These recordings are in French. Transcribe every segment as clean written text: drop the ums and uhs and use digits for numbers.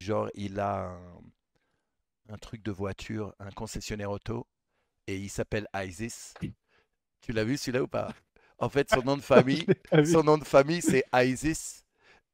genre, il a un truc de voiture, un concessionnaire auto, et il s'appelle Isis. Tu l'as vu celui-là ou pas? En fait, Je l'ai pas vu. son nom de famille, c'est Isis.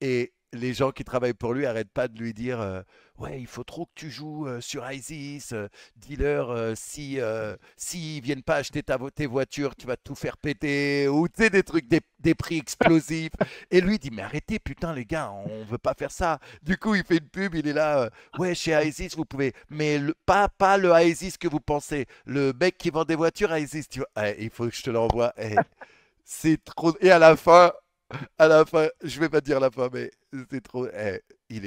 Et les gens qui travaillent pour lui arrêtent pas de lui dire ouais, il faut trop que tu joues sur Isis. Dis-leur s'ils viennent pas acheter tes voitures, tu vas tout faire péter. Ou tu sais, des trucs, des prix explosifs. Et lui dit mais arrêtez, putain, les gars, on veut pas faire ça. Du coup, il fait une pub, il est là ouais, chez Isis, vous pouvez. Mais pas le Isis que vous pensez. Le mec qui vend des voitures Isis, tu vois. Il faut que je te l'envoie. C'est trop. Et à la fin, je vais pas dire la fin, mais c'est trop. Il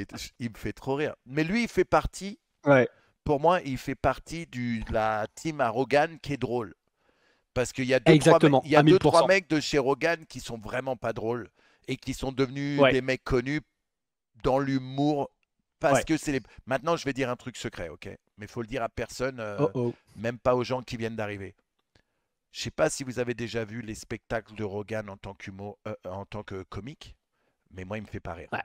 me fait trop rire. Mais lui, il fait partie, Ouais, pour moi, il fait partie de la team à Rogan qui est drôle. Parce qu'il y a exactement, il y a à deux, trois 1000%. mecs de chez Rogan qui sont vraiment pas drôles et qui sont devenus Ouais, des mecs connus dans l'humour parce ouais. que c'est les. Maintenant, je vais dire un truc secret, ok? Mais il faut le dire à personne, Oh oh. même pas aux gens qui viennent d'arriver. Je sais pas si vous avez déjà vu les spectacles de Rogan en tant que comique, mais moi, il me fait pas rire. Ouais,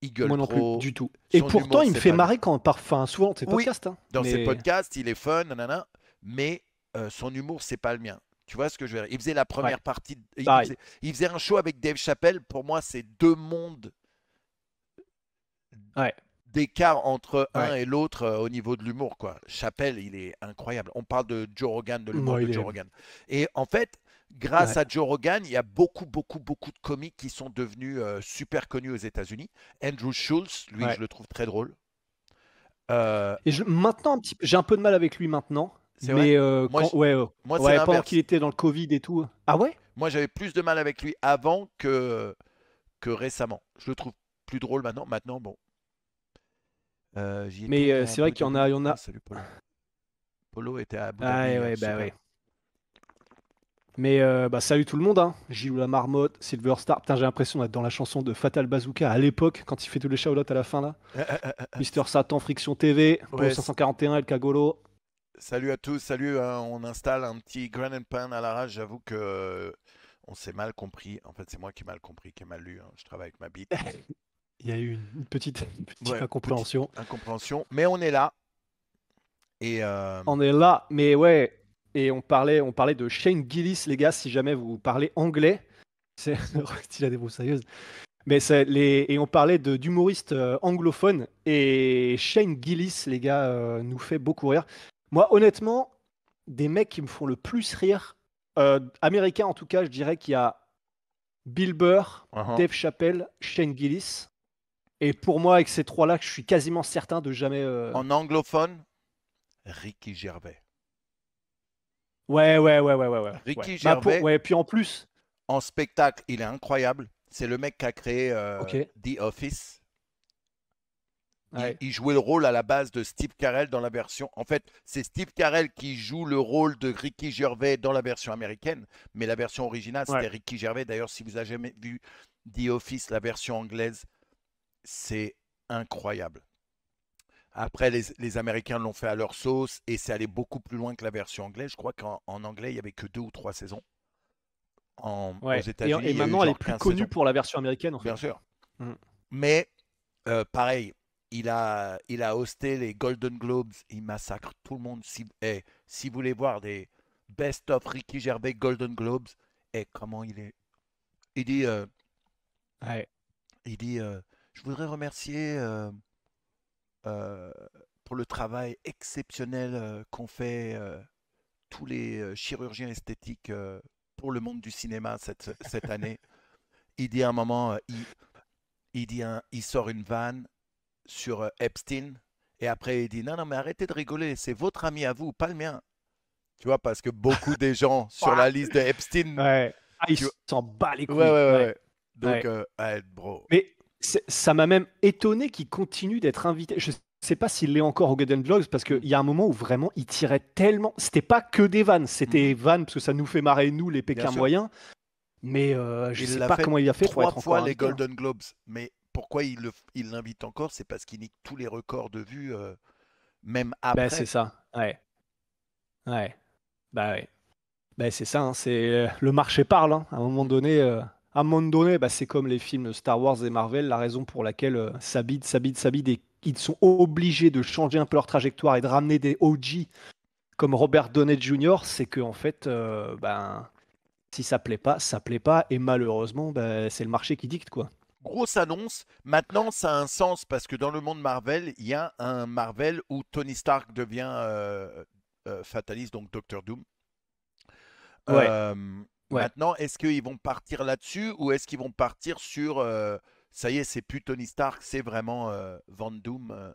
Il gueule moi non plus, trop, du tout. Et son pourtant, humour, il me c'est fait pas lui. marrer quand, enfin, souvent dans ses Oui, podcasts, hein. dans ses Mais podcasts, il est fun, nanana, mais son humour, c'est pas le mien. Tu vois ce que je veux dire? Il faisait la ouais, première partie, pareil. il faisait un show avec Dave Chappelle. Pour moi, c'est deux mondes Ouais, d'écart entre un ouais. et l'autre au niveau de l'humour, quoi. Chappelle, il est incroyable. On parle de Joe Rogan, de l'humour Moi, de il Joe est. Rogan. Et en fait, grâce Ouais. à Joe Rogan, il y a beaucoup, beaucoup, beaucoup de comiques qui sont devenus super connus aux États-Unis. Andrew Schulz, lui, Ouais. je le trouve très drôle. Euh, Et maintenant, j'ai un peu de mal avec lui maintenant, c'est vrai? mais Moi, quand, ouais, moi c'est ouais, pendant qu'il l'inverse. était dans le Covid et tout. Ah ouais? Moi, j'avais plus de mal avec lui avant que récemment. Je le trouve plus drôle maintenant. Maintenant, bon, j'y Mais étais à c'est vrai Abu qu'il y en a, Dhabi. il y en Ah, a. salut Polo. Polo était à Abu Ah Dhabi ouais, hier, ouais, bah super. ouais. Mais bah, salut tout le monde, hein. Gilou la marmotte, Silver Star. Putain, j'ai l'impression d'être dans la chanson de Fatal Bazooka à l'époque, quand il fait tous les shout à la fin là. Mister Satan, Friction TV, Polo Ouais, 541, El Cagolo. salut à tous, salut. On installe un petit Grand and Pan à l'arrache. J'avoue que on s'est mal compris. En fait, c'est moi qui ai mal compris, qui ai mal lu, hein. Je travaille avec ma bite. Il y a eu une petite Ouais, petite incompréhension. incompréhension. Mais on est là. Et On est là, mais ouais. Et on parlait de Shane Gillis, les gars, si jamais vous parlez anglais. C'est il a des broussailleuses. Mais et on parlait d'humoristes anglophones. Et Shane Gillis, les gars, nous fait beaucoup rire. Moi, honnêtement, des mecs qui me font le plus rire, américains en tout cas, je dirais qu'il y a Bill Burr, uhum. Dave Chappelle, Shane Gillis. Et pour moi, avec ces trois-là, je suis quasiment certain de jamais. En anglophone, Ricky Gervais. Ouais, ouais, ouais, ouais, ouais, ouais, ouais. Ricky Bah Gervais, ouais. Puis en plus, en spectacle, il est incroyable. C'est le mec qui a créé ok. The Office. Ouais, Il jouait le rôle à la base de Steve Carell dans la version. En fait, c'est Steve Carell qui joue le rôle de Ricky Gervais dans la version américaine, mais la version originale, ouais. c'était Ricky Gervais. D'ailleurs, si vous avez jamais vu The Office, la version anglaise, c'est incroyable. Après, les Américains l'ont fait à leur sauce et c'est allé beaucoup plus loin que la version anglaise. Je crois qu'en anglais, il n'y avait que 2 ou 3 saisons. Aux Ouais. États-Unis, Et il y a eu maintenant, elle est genre plus 15 connue saisons, pour la version américaine, en bien fait. sûr. Mm. Mais pareil, il a hosté les Golden Globes. Il massacre tout le monde. Si vous voulez voir des Best of Ricky Gervais Golden Globes, comment il est. Il dit, euh, Ouais. il dit je voudrais remercier euh, pour le travail exceptionnel qu'ont fait tous les chirurgiens esthétiques pour le monde du cinéma cette année. Il dit à un moment, il sort une vanne sur Epstein. Et après, il dit non, non, mais arrêtez de rigoler, c'est votre ami à vous, pas le mien. Tu vois, parce que beaucoup des gens sur Ouah. la liste de Epstein, Ouais. Ah, il tu vois. s'en bat les Ouais, ouais, couilles. ouais, Ouais. ouais. Donc, Ouais. ouais, bro. Mais ça m'a même étonné qu'il continue d'être invité. Je sais pas s'il l'est encore au Golden Globes parce qu'il Mm. y a un moment où vraiment il tirait tellement. C'était pas que des vannes, c'était Mhm. vannes parce que ça nous fait marrer, nous, les Bien Pékins sûr. moyens. Mais je Il sais l'a pas fait comment il a fait pour trois être fois encore les invité, hein. Golden Globes. Mais pourquoi il l'invite encore? C'est parce qu'il nique tous les records de vues, même Bah, c'est après. ça. Ouais. Ouais. Bah, ouais. Bah, c'est ça, hein, c'est le marché parle, hein. Mm. À un moment donné, bah, c'est comme les films Star Wars et Marvel, la raison pour laquelle ça bide, ça bide, ça bide et ils sont obligés de changer un peu leur trajectoire et de ramener des OG comme Robert Downey Jr., c'est que en fait, ben, si ça plaît pas, et malheureusement, ben, c'est le marché qui dicte, quoi. Grosse annonce. Maintenant, ça a un sens parce que dans le monde Marvel, il y a un Marvel où Tony Stark devient fataliste, donc Doctor Doom. Ouais, ouais. Maintenant, est-ce qu'ils vont partir là-dessus ou est-ce qu'ils vont partir sur ça y est, c'est plus Tony Stark, c'est vraiment Van Doom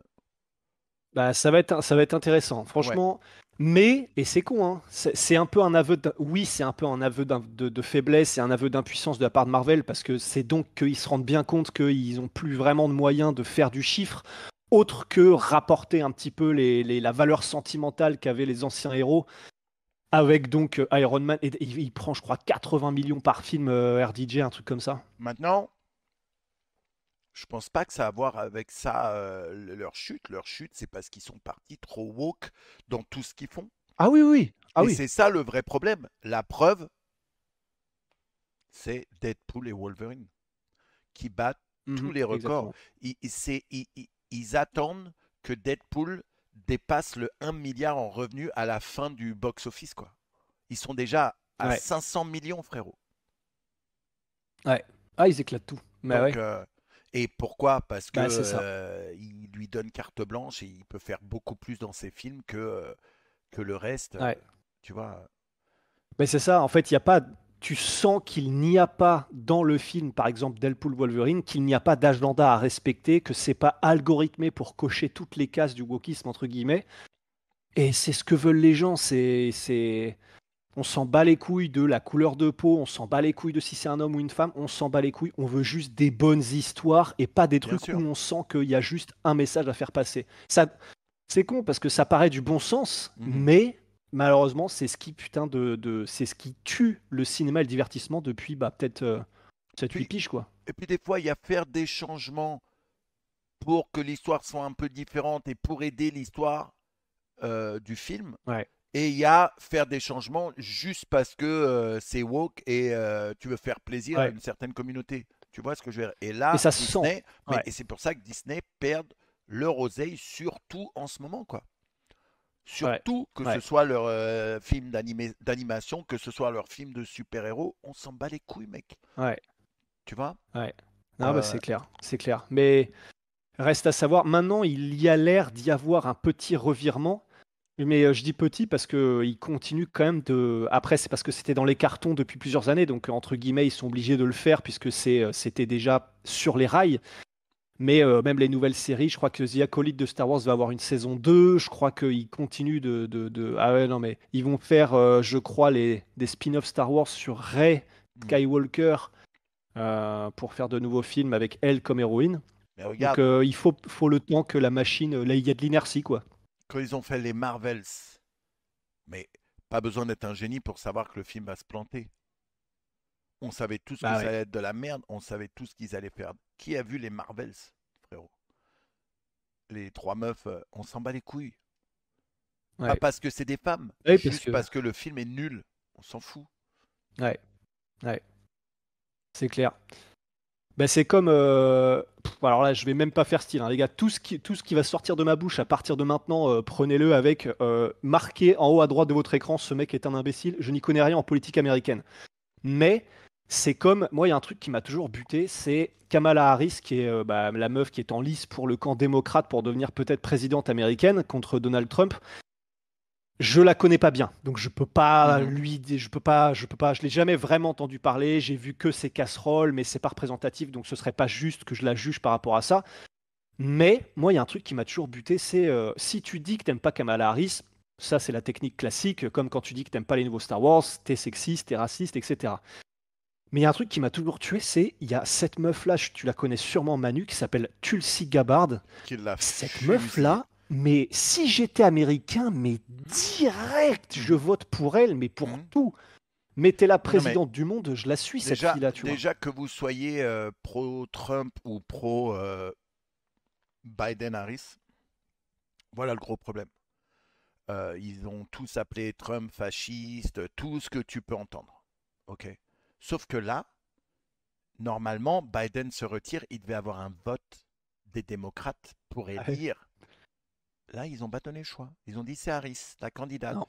Bah, ça va être intéressant, Ouais, franchement. Mais, et c'est con, hein, c'est un peu un aveu, oui, c'est un peu un aveu de faiblesse et un aveu d'impuissance de la part de Marvel, parce que c'est donc qu'ils se rendent bien compte qu'ils ont plus vraiment de moyens de faire du chiffre, autre que rapporter un petit peu la valeur sentimentale qu'avaient les anciens héros, avec donc Iron Man, et il prend, je crois, 80 millions par film, RDJ, un truc comme ça. maintenant, je pense pas que ça a à voir avec ça, leur chute. Leur chute, c'est parce qu'ils sont partis trop woke dans tout ce qu'ils font. Ah oui, oui, ah Et oui. c'est ça le vrai problème. La preuve, c'est Deadpool et Wolverine qui battent tous Mhm, les records. exactement. Ils attendent que Deadpool dépasse le 1 milliard en revenus à la fin du box-office, quoi. Ils sont déjà à Ouais, 500 millions, frérot. ouais. Ah, ils éclatent tout. Bah Donc, ouais, et pourquoi? Parce que bah c'est ça. il lui donne carte blanche et il peut faire beaucoup plus dans ses films que le reste. Ouais. Tu vois. Mais c'est ça, en fait, il y a pas, tu sens qu'il n'y a pas dans le film, par exemple Deadpool Wolverine, qu'il n'y a pas d'agenda à respecter, que c'est pas algorithmé pour cocher toutes les cases du wokisme entre guillemets. Et c'est ce que veulent les gens. On s'en bat les couilles de la couleur de peau, on s'en bat les couilles de si c'est un homme ou une femme, on s'en bat les couilles. On veut juste des bonnes histoires et pas des Bien trucs où sûr. on sent qu'il y a juste un message à faire passer. Ça, c'est con parce que ça paraît du bon sens, Mhm. mais malheureusement, c'est ce qui c'est ce qui tue le cinéma et le divertissement depuis bah, peut-être 7-8 Puis, piges quoi. et puis des fois, il y a faire des changements pour que l'histoire soit un peu différente et pour aider l'histoire du film. Ouais, Et il y a faire des changements juste parce que c'est woke et tu veux faire plaisir à ouais. une certaine communauté. Tu vois ce que je veux dire? Et Et là, ça se sent. Disney, mais Ouais, et c'est pour ça que Disney perd leur oseille, surtout en ce moment, quoi. ouais, Surtout que ce ouais, soit leur film d'animation, que ce soit leur film de super-héros, on s'en bat les couilles, mec. ouais, Tu vois? ouais. Non, bah Euh, c'est clair, c'est clair. Mais reste à savoir, maintenant, il y a l'air d'y avoir un petit revirement. Mais je dis petit parce que il continue quand même de. Après, c'est parce que c'était dans les cartons depuis plusieurs années, donc entre guillemets, ils sont obligés de le faire puisque c'était déjà sur les rails. Mais même les nouvelles séries, je crois que The Acolyte de Star Wars va avoir une saison 2. Je crois qu'ils continuent Ah ouais, non, mais ils vont faire, je crois, des spin-offs Star Wars sur Rey hmm. Skywalker pour faire de nouveaux films avec elle comme héroïne. Mais Donc regarde, il faut le temps que la machine. Là, il y a de l'inertie, quoi. quand ils ont fait les Marvels, mais pas besoin d'être un génie pour savoir que le film va se planter. On savait tous que Bah ça ouais. allait être de la merde, on savait tous qu'ils allaient faire. Qui a vu les Marvels, frérot? Les trois meufs, on s'en bat les couilles. Pas Ouais. parce que c'est des femmes, Oui, parce juste que. parce que le film est nul. On s'en fout. Ouais, ouais, c'est clair. Ben, c'est comme. Alors là, je vais même pas faire style, hein, les gars. Tout ce qui va sortir de ma bouche à partir de maintenant, prenez-le avec marqué en haut à droite de votre écran, ce mec est un imbécile. Je n'y connais rien en politique américaine. Mais c'est comme. Moi, il y a un truc qui m'a toujours buté, c'est Kamala Harris, qui est bah, la meuf qui est en lice pour le camp démocrate pour devenir peut-être présidente américaine contre Donald Trump. Je la connais pas bien, donc je peux pas Mhm. lui, je peux pas, je l'ai jamais vraiment entendu parler. J'ai vu que ses casseroles, mais c'est pas représentatif, donc ce serait pas juste que je la juge par rapport à ça. Mais moi, il y a un truc qui m'a toujours buté, c'est si tu dis que t'aimes pas Kamala Harris, ça c'est la technique classique, comme quand tu dis que t'aimes pas les nouveaux Star Wars, t'es sexiste, t'es raciste, etc. Mais il y a un truc qui m'a toujours tué, c'est il y a cette meuf là, tu la connais sûrement Manu, qui s'appelle Tulsi Gabbard. Qui l'a Cette fusillé. meuf-là, mais si j'étais américain, mais direct, je Mhm. vote pour elle, mais pour Mhm. tout. Mettez-la Non mais présidente du monde, je la suis, cette déjà, fille-là, tu vois. déjà que vous soyez pro-Trump ou pro-Biden-Harris, voilà le gros problème. Ils ont tous appelé Trump fasciste, tout ce que tu peux entendre. Ok. Sauf que là, normalement, Biden se retire, il devait avoir un vote des démocrates pourraient Ouais. dire, là, ils ont bâtonné le choix. Ils ont dit, c'est Harris, la candidate. Non.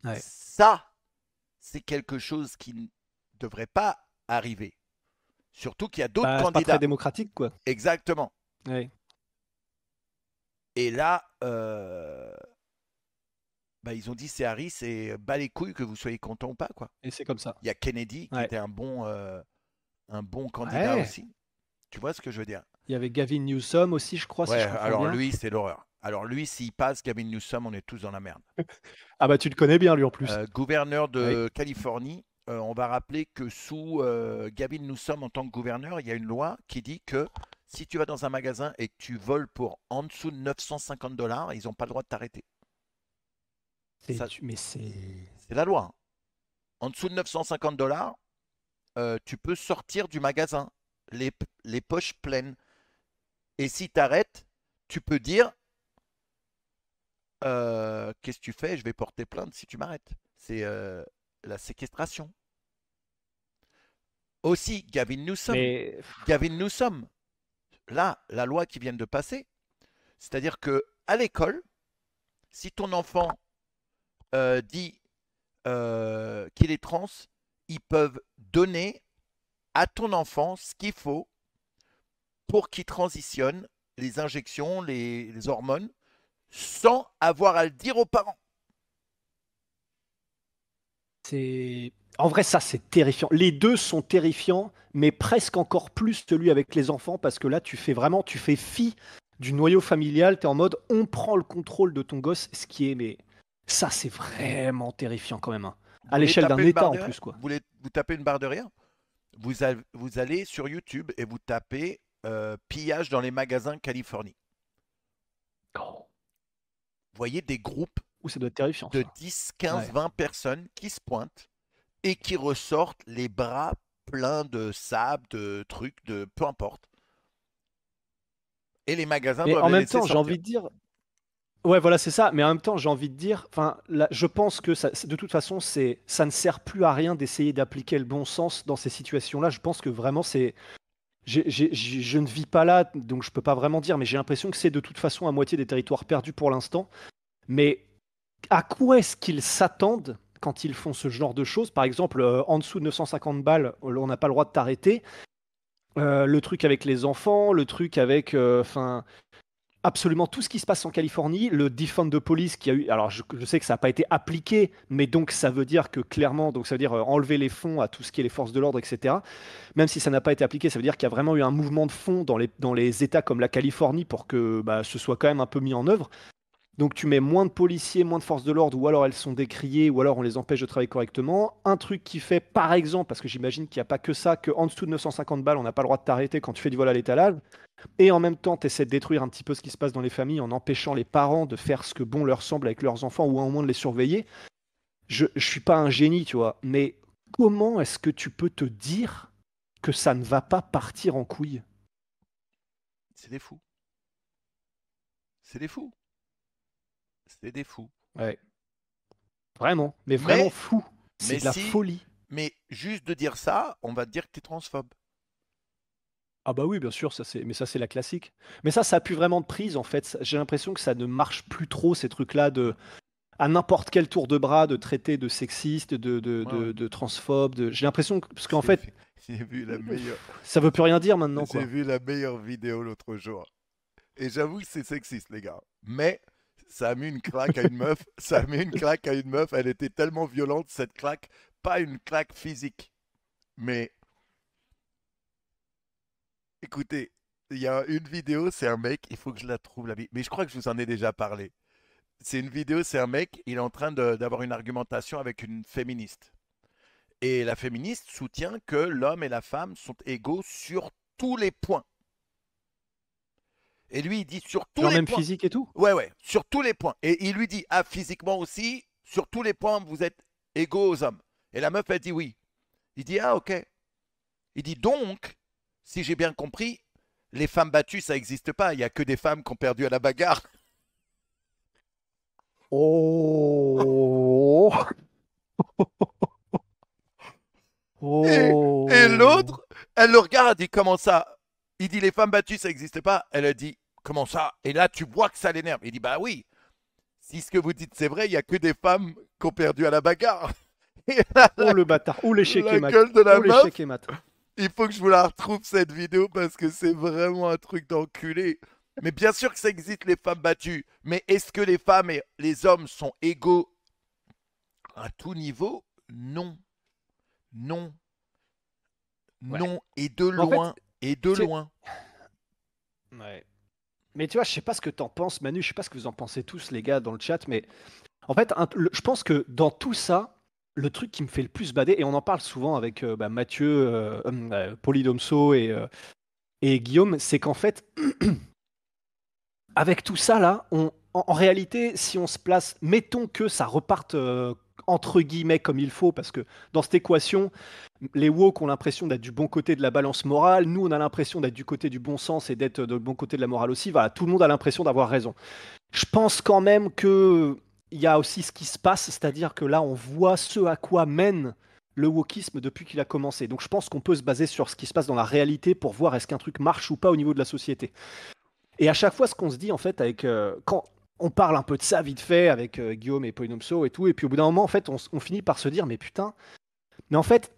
Ouais. Ça, c'est quelque chose qui ne devrait pas arriver. Surtout qu'il y a d'autres Bah, c'est pas très candidats. démocratique, quoi. Exactement. Ouais. Et là, bah, ils ont dit c'est Harris et bas les couilles que vous soyez content ou pas, quoi. Et c'est comme ça. Il y a Kennedy qui Ouais. était un bon candidat Ouais. aussi. Tu vois ce que je veux dire? Il y avait Gavin Newsom aussi, je crois, si Ouais, je comprends alors bien. lui, c'est l'horreur. Alors lui, s'il passe, Gavin Newsom, on est tous dans la merde. Ah bah tu le connais bien lui en plus. Gouverneur Oui. de Californie, on va rappeler que sous Gavin Newsom en tant que gouverneur, il y a une loi qui dit que si tu vas dans un magasin et que tu voles pour en dessous de 950 dollars, ils n'ont pas le droit de t'arrêter. Ça, Mais c'est. c'est la loi, hein. En dessous de 950 dollars, tu peux sortir du magasin, les poches pleines. Et si tu arrêtes, tu peux dire qu'est-ce que tu fais? Je vais porter plainte si tu m'arrêtes. C'est la séquestration. Aussi, Gavin Newsom. Mais Gavin Newsom, là, la loi qui vient de passer, c'est-à-dire que à l'école, si ton enfant dit qu'il est trans, ils peuvent donner à ton enfant ce qu'il faut pour qu'il transitionne les injections, les hormones, sans avoir à le dire aux parents. c'est. En vrai, ça c'est terrifiant. Les deux sont terrifiants, mais presque encore plus celui avec les enfants, parce que là, tu fais fi du noyau familial. T'es en mode, on prend le contrôle de ton gosse, ce qui est, mais ça c'est vraiment terrifiant quand même, hein. Vous À voulez l'échelle d'un taper une État barre en de rire? plus, quoi. Vous tapez une barre de rire? Vous allez sur YouTube et vous tapez pillage dans les magasins Californie. Oh. Vous voyez des groupes Ouh, ça doit être terrifiant de ça. 10, 15, Ouais. 20 personnes qui se pointent et qui ressortent les bras pleins de sable, de trucs, de peu importe. Et les magasins Mais doivent en les même laisser temps, j'ai sortir. envie de dire, ouais, voilà, c'est ça. Mais en même temps, j'ai envie de dire, enfin, je pense que ça, de toute façon, ça ne sert plus à rien d'essayer d'appliquer le bon sens dans ces situations-là. Je pense que vraiment, je ne vis pas là, donc je peux pas vraiment dire, mais j'ai l'impression que c'est de toute façon à moitié des territoires perdus pour l'instant. Mais à quoi est-ce qu'ils s'attendent quand ils font ce genre de choses? Par exemple, en dessous de 950 balles, on n'a pas le droit de t'arrêter. Le truc avec les enfants, le truc avec, enfin, absolument tout ce qui se passe en Californie, le defund de police qui a eu, alors je sais que ça n'a pas été appliqué, mais donc ça veut dire que clairement, donc ça veut dire enlever les fonds à tout ce qui est les forces de l'ordre, etc. Même si ça n'a pas été appliqué, ça veut dire qu'il y a vraiment eu un mouvement de fond dans les États comme la Californie pour que bah, ce soit quand même un peu mis en œuvre. Donc tu mets moins de policiers, moins de forces de l'ordre, ou alors elles sont décriées, ou alors on les empêche de travailler correctement. Un truc qui fait, par exemple, parce que j'imagine qu'il n'y a pas que ça, qu'en dessous de 950 balles, on n'a pas le droit de t'arrêter quand tu fais du vol à l'étalage. Et en même temps, tu essaies de détruire un petit peu ce qui se passe dans les familles en empêchant les parents de faire ce que bon leur semble avec leurs enfants, ou au moins de les surveiller. Je suis pas un génie, tu vois, mais comment est-ce que tu peux te dire que ça ne va pas partir en couille? C'est des fous. C'est des fous. C'est des fous. Ouais, vraiment, mais vraiment Mais, fou. C'est mais de la si, folie. mais juste de dire ça, on va te dire que tu es transphobe. Ah bah oui, bien sûr, mais ça c'est la classique. Mais ça a plus vraiment de prise en fait. J'ai l'impression que ça ne marche plus trop ces trucs-là de à n'importe quel tour de bras de traiter de sexiste, Ouais, ouais. de transphobe. J'ai l'impression que parce qu'en J'ai fait, vu, j'ai vu la meilleure, ça veut plus rien dire maintenant j'ai quoi. vu la meilleure vidéo l'autre jour. Et j'avoue que c'est sexiste, les gars. Mais ça a mis une claque à une meuf. Ça a mis une claque à une meuf. Elle était tellement violente, cette claque. Pas une claque physique. Mais écoutez, il y a une vidéo, c'est un mec, il faut que je la trouve, la vie. Mais je crois que je vous en ai déjà parlé. C'est une vidéo, c'est un mec, il est en train d'avoir une argumentation avec une féministe. Et la féministe soutient que l'homme et la femme sont égaux sur tous les points. Et lui, il dit sur tous Genre les même points. physique et tout. Ouais, ouais, sur tous les points. Et il lui dit, ah, physiquement aussi, sur tous les points, vous êtes égaux aux hommes. Et la meuf, elle dit oui. Il dit, ah, ok. Il dit, donc, si j'ai bien compris, les femmes battues, ça n'existe pas. Il n'y a que des femmes qui ont perdu à la bagarre. Oh. Et Oh. l'autre, elle le regarde, il dit, comment ça? Il dit les femmes battues, ça n'existait pas. Elle a dit comment ça? Et là, tu vois que ça l'énerve. Il dit bah oui, si ce que vous dites c'est vrai, il n'y a que des femmes qui ont perdu à la bagarre. Et là, Oh le bâtard, oh l'échec et la mat. gueule de la Oh meuf, l'échec et mat. il faut que je vous la retrouve cette vidéo parce que c'est vraiment un truc d'enculé. Mais bien sûr que ça existe les femmes battues. Mais est-ce que les femmes et les hommes sont égaux à tout niveau? Non, non, Ouais. non. Et de En fait, loin, et de c'est... loin. Ouais. Mais tu vois, je sais pas ce que t'en penses, Manu, je sais pas ce que vous en pensez tous, les gars, dans le chat, mais en fait, je pense que dans tout ça, le truc qui me fait le plus bader, et on en parle souvent avec Mathieu, Polydomso et Guillaume, c'est qu'en fait, avec tout ça là, en réalité, si on se place, mettons que ça reparte entre guillemets comme il faut, parce que dans cette équation, les woke ont l'impression d'être du bon côté de la balance morale, nous on a l'impression d'être du côté du bon sens et d'être du bon côté de la morale aussi. Voilà, tout le monde a l'impression d'avoir raison. Je pense quand même que il y a aussi ce qui se passe, c'est-à-dire que là on voit ce à quoi mène le wokisme depuis qu'il a commencé. Donc je pense qu'on peut se baser sur ce qui se passe dans la réalité pour voir est-ce qu'un truc marche ou pas au niveau de la société. Et à chaque fois, ce qu'on se dit, en fait, avec quand on parle un peu de ça vite fait avec Guillaume et Polynomso et tout, et puis au bout d'un moment, en fait, on finit par se dire, mais putain, mais en fait,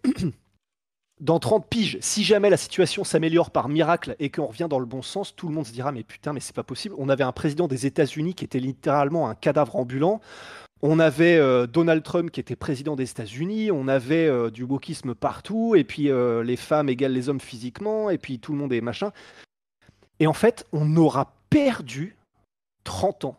dans 30 piges, si jamais la situation s'améliore par miracle et qu'on revient dans le bon sens, tout le monde se dira, mais putain, mais c'est pas possible. On avait un président des États-Unis qui était littéralement un cadavre ambulant. On avait Donald Trump qui était président des États-Unis. On avait du wokisme partout. Et puis les femmes égalent les hommes physiquement. Et puis tout le monde est machin. Et en fait, on aura perdu 30 ans.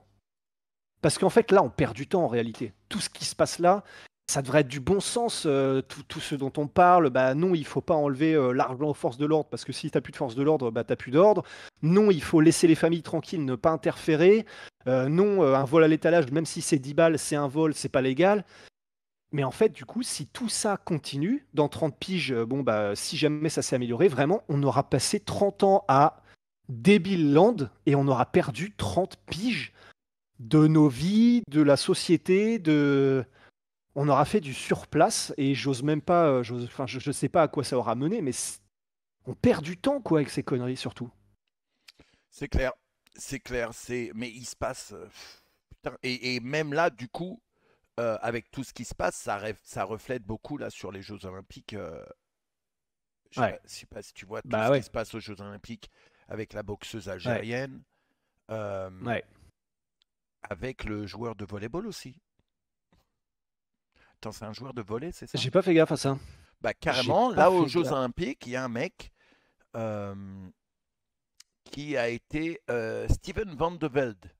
Parce qu'en fait, là, on perd du temps en réalité. Tout ce qui se passe là, ça devrait être du bon sens. Tout ce dont on parle, bah non, il faut pas enlever l'argent aux forces de l'ordre, parce que si tu n'as plus de force de l'ordre, bah t'as plus d'ordre. Non, il faut laisser les familles tranquilles, ne pas interférer. Non, un vol à l'étalage, même si c'est 10 balles, c'est un vol, c'est pas légal. Mais en fait, du coup, si tout ça continue, dans 30 piges, bon, bah, si jamais ça s'est amélioré, vraiment, on aura passé 30 ans à débile land et on aura perdu 30 piges de nos vies, de la société, de... On aura fait du surplace et j'ose même pas, enfin, je sais pas à quoi ça aura mené, mais on perd du temps quoi avec ces conneries surtout. C'est clair, c'est clair, mais il se passe. Putain, et même là, du coup, avec tout ce qui se passe, ça reflète beaucoup là sur les Jeux Olympiques. Ouais, Je sais pas si tu vois tout bah ce qui ouais, se passe aux Jeux Olympiques avec la boxeuse ouais, algérienne, euh, ouais. avec le joueur de volleyball aussi. Attends, c'est un joueur de volley, c'est ça? J'ai pas fait gaffe à ça. Bah J'ai carrément, pas là aux fait Jeux gaffe. Olympiques, il y a un mec euh, qui a été Steven Van de Velde,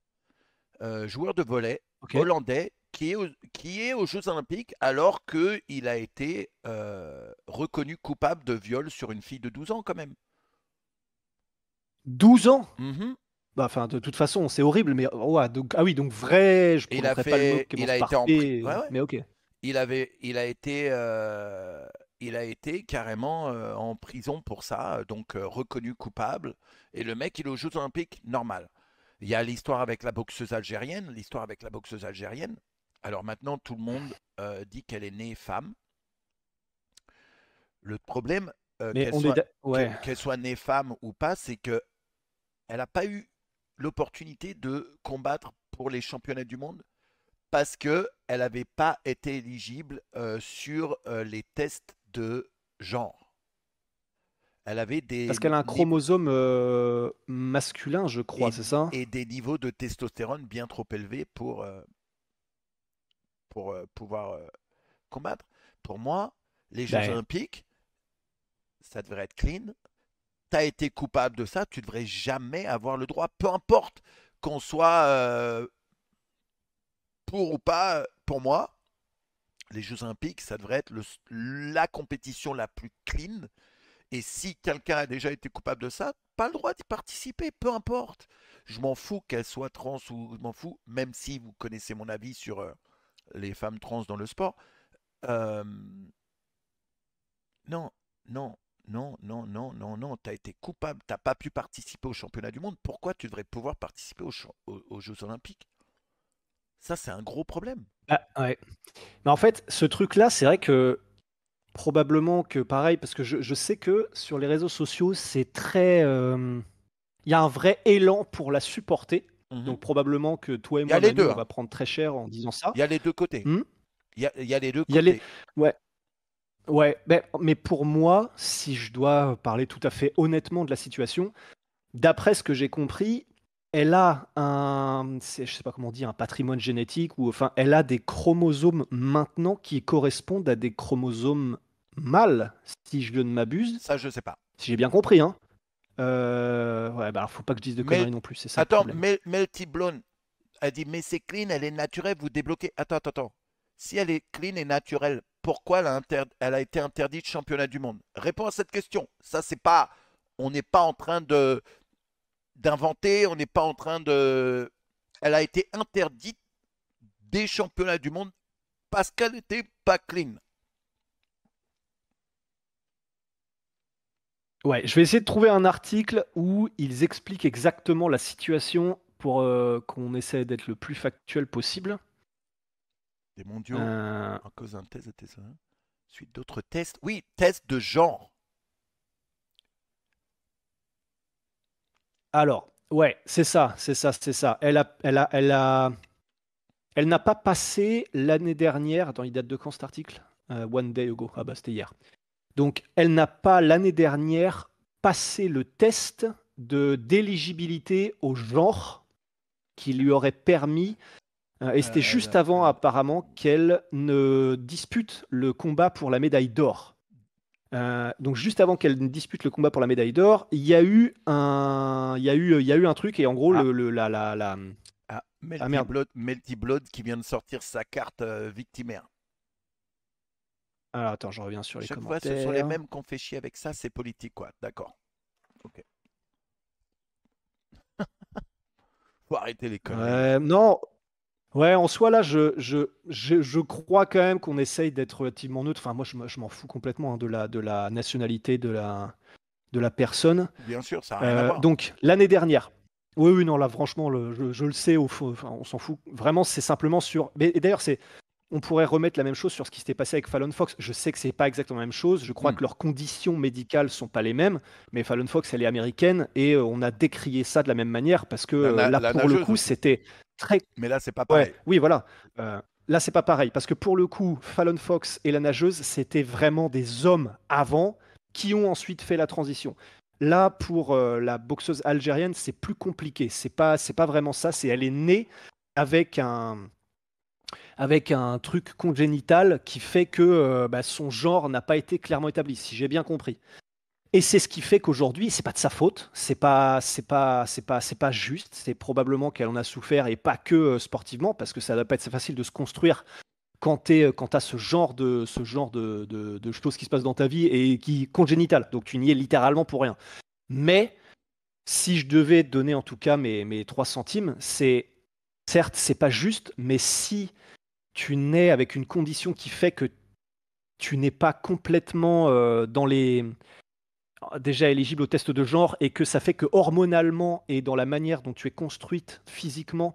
joueur de volley Ok. hollandais qui est aux Jeux Olympiques alors qu'il a été reconnu coupable de viol sur une fille de 12 ans quand même. 12 ans. Mhm. Bah, enfin, de toute façon, c'est horrible, mais oh, ah, donc, ah oui, donc vrai, je prononcerai pas le mot qui Il commence a par été en prison. Ouais, P, ouais. mais ok. Il a été carrément en prison pour ça, donc reconnu coupable. Et le mec, il est aux Jeux Olympiques, normal. Il y a l'histoire avec la boxeuse algérienne. L'histoire avec la boxeuse algérienne. Alors maintenant, tout le monde dit qu'elle est née femme. Le problème, Mais on est, ouais. qu'elle soit née femme ou pas, c'est que elle n'a pas eu l'opportunité de combattre pour les championnats du monde parce que elle n'avait pas été éligible sur les tests de genre. Elle avait Parce qu'elle a un niveaux chromosome masculin, je crois, c'est ça? et des niveaux de testostérone bien trop élevés pour pouvoir combattre. Pour moi, les Jeux Ouais. Olympiques, ça devrait être clean. Tu as été coupable de ça, tu devrais jamais avoir le droit, peu importe qu'on soit pour ou pas. Pour moi, les Jeux Olympiques, ça devrait être la compétition la plus clean. Et si quelqu'un a déjà été coupable de ça, pas le droit d'y participer, peu importe. Je m'en fous qu'elle soit trans ou je m'en fous, même si vous connaissez mon avis sur les femmes trans dans le sport. Euh, non, non, non, non, non, non, non. T'as été coupable, t'as pas pu participer au championnat du monde. Pourquoi tu devrais pouvoir participer aux Jeux Olympiques? Ça, c'est un gros problème. Ah, ouais. Mais en fait, ce truc-là, c'est vrai que probablement que pareil, parce que je sais que sur les réseaux sociaux, c'est très. Il y a un vrai élan pour la supporter. Mhm. Donc probablement que toi et Il y a moi, les Manu, deux, on hein. va prendre très cher en disant ça. Il y a les deux côtés. Hmm. Il y a les deux Il y a les. côtés. Ouais, ouais. Mais pour moi, si je dois parler tout à fait honnêtement de la situation, d'après ce que j'ai compris, elle a je sais pas comment on dit, un patrimoine génétique ou enfin, elle a des chromosomes maintenant qui correspondent à des chromosomes mâles, si je ne m'abuse, Ça, je sais pas. si j'ai bien compris, hein. Ouais, bah alors faut pas que je dise de Mais conneries non plus, c'est ça le attends, problème. Melty Blonde a dit mais c'est clean, elle est naturelle, vous débloquez. Attends, attends, attends. Si elle est clean et naturelle, pourquoi elle a été interdite championnat du monde? Réponds à cette question. Ça, c'est pas. On n'est pas en train de d'inventer, on n'est pas en train de. Elle a été interdite des championnats du monde parce qu'elle n'était pas clean. Ouais, je vais essayer de trouver un article où ils expliquent exactement la situation pour qu'on essaie d'être le plus factuel possible. Des mondiaux, Euh, en cause d'un test de TSE. Suite d'autres tests. Oui, tests de genre. alors, ouais, c'est ça, c'est ça, c'est ça. Elle n'a pas passé l'année dernière. Attends, il date de quand cet article? One day ago. Ah bah c'était hier. Donc, elle n'a pas l'année dernière passé le test de d'éligibilité au genre qui lui aurait permis. Et c'était juste avant, apparemment, qu'elle ne dispute le combat pour la médaille d'or. Donc juste avant qu'elle ne dispute le combat pour la médaille d'or, il y a eu un truc et en gros Ah, ah, ah merde. Melty Blood qui vient de sortir sa carte victimaire. Alors attends, je reviens sur les Chaque fois, ce sont les commentaires. mêmes qu'on fait chier avec ça, c'est politique, quoi. D'accord. Ok. Faut arrêter les conneries. Non, ouais, en soi là, je crois quand même qu'on essaye d'être relativement neutre. Enfin, moi, je m'en fous complètement hein, de la nationalité de la personne. Bien sûr, ça n'a rien à voir. Donc l'année dernière. Oui, oui, non, là, franchement, je le sais, au fond, enfin, on s'en fout. Vraiment, c'est simplement sur. Mais et d'ailleurs, on pourrait remettre la même chose sur ce qui s'était passé avec Fallon Fox. Je sais que c'est pas exactement la même chose. Je crois Hmm. que leurs conditions médicales sont pas les mêmes. Mais Fallon Fox, elle est américaine et on a décrié ça de la même manière parce que là, La pour le nageuse coup, aussi. c'était très. Mais là, c'est pas Ouais, pareil. oui, voilà. Là, c'est pas pareil parce que pour le coup, Fallon Fox et la nageuse, c'était vraiment des hommes avant qui ont ensuite fait la transition. Là, pour la boxeuse algérienne, c'est plus compliqué. C'est pas vraiment ça. C'est elle est née avec avec un truc congénital qui fait que bah, son genre n'a pas été clairement établi, si j'ai bien compris. Et c'est ce qui fait qu'aujourd'hui, c'est pas de sa faute, c'est pas juste. C'est probablement qu'elle en a souffert et pas que sportivement, parce que ça doit pas être facile de se construire quand t'as ce genre de choses qui se passent dans ta vie et qui congénital. Donc tu n'y es littéralement pour rien. Mais si je devais donner en tout cas mes 3 centimes, c'est certes c'est pas juste, mais si tu nais avec une condition qui fait que tu n'es pas complètement dans les déjà éligible au test de genre et que ça fait que hormonalement et dans la manière dont tu es construite physiquement,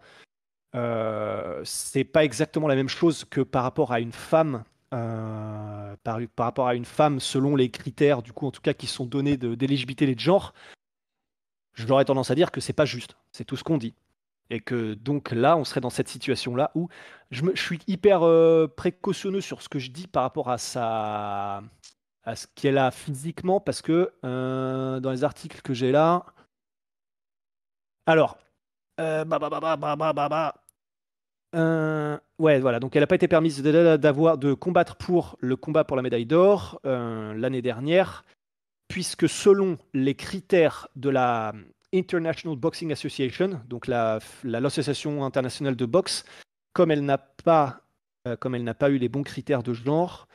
c'est pas exactement la même chose que par rapport à une femme. Par rapport à une femme selon les critères du coup en tout cas qui sont donnés d'éligibilité de genre, j'aurais tendance à dire que c'est pas juste, c'est tout ce qu'on dit. Et que donc là, on serait dans cette situation-là où je suis hyper précautionneux sur ce que je dis par rapport à ce qu'elle a physiquement, parce que dans les articles que j'ai là. Alors, ouais, voilà. Donc, elle n'a pas été permise de combattre pour le combat pour la médaille d'or l'année dernière, puisque selon les critères de la International Boxing Association, donc l'association internationale de boxe, comme elle n'a pas, comme elle n'a pas eu les bons critères de genre,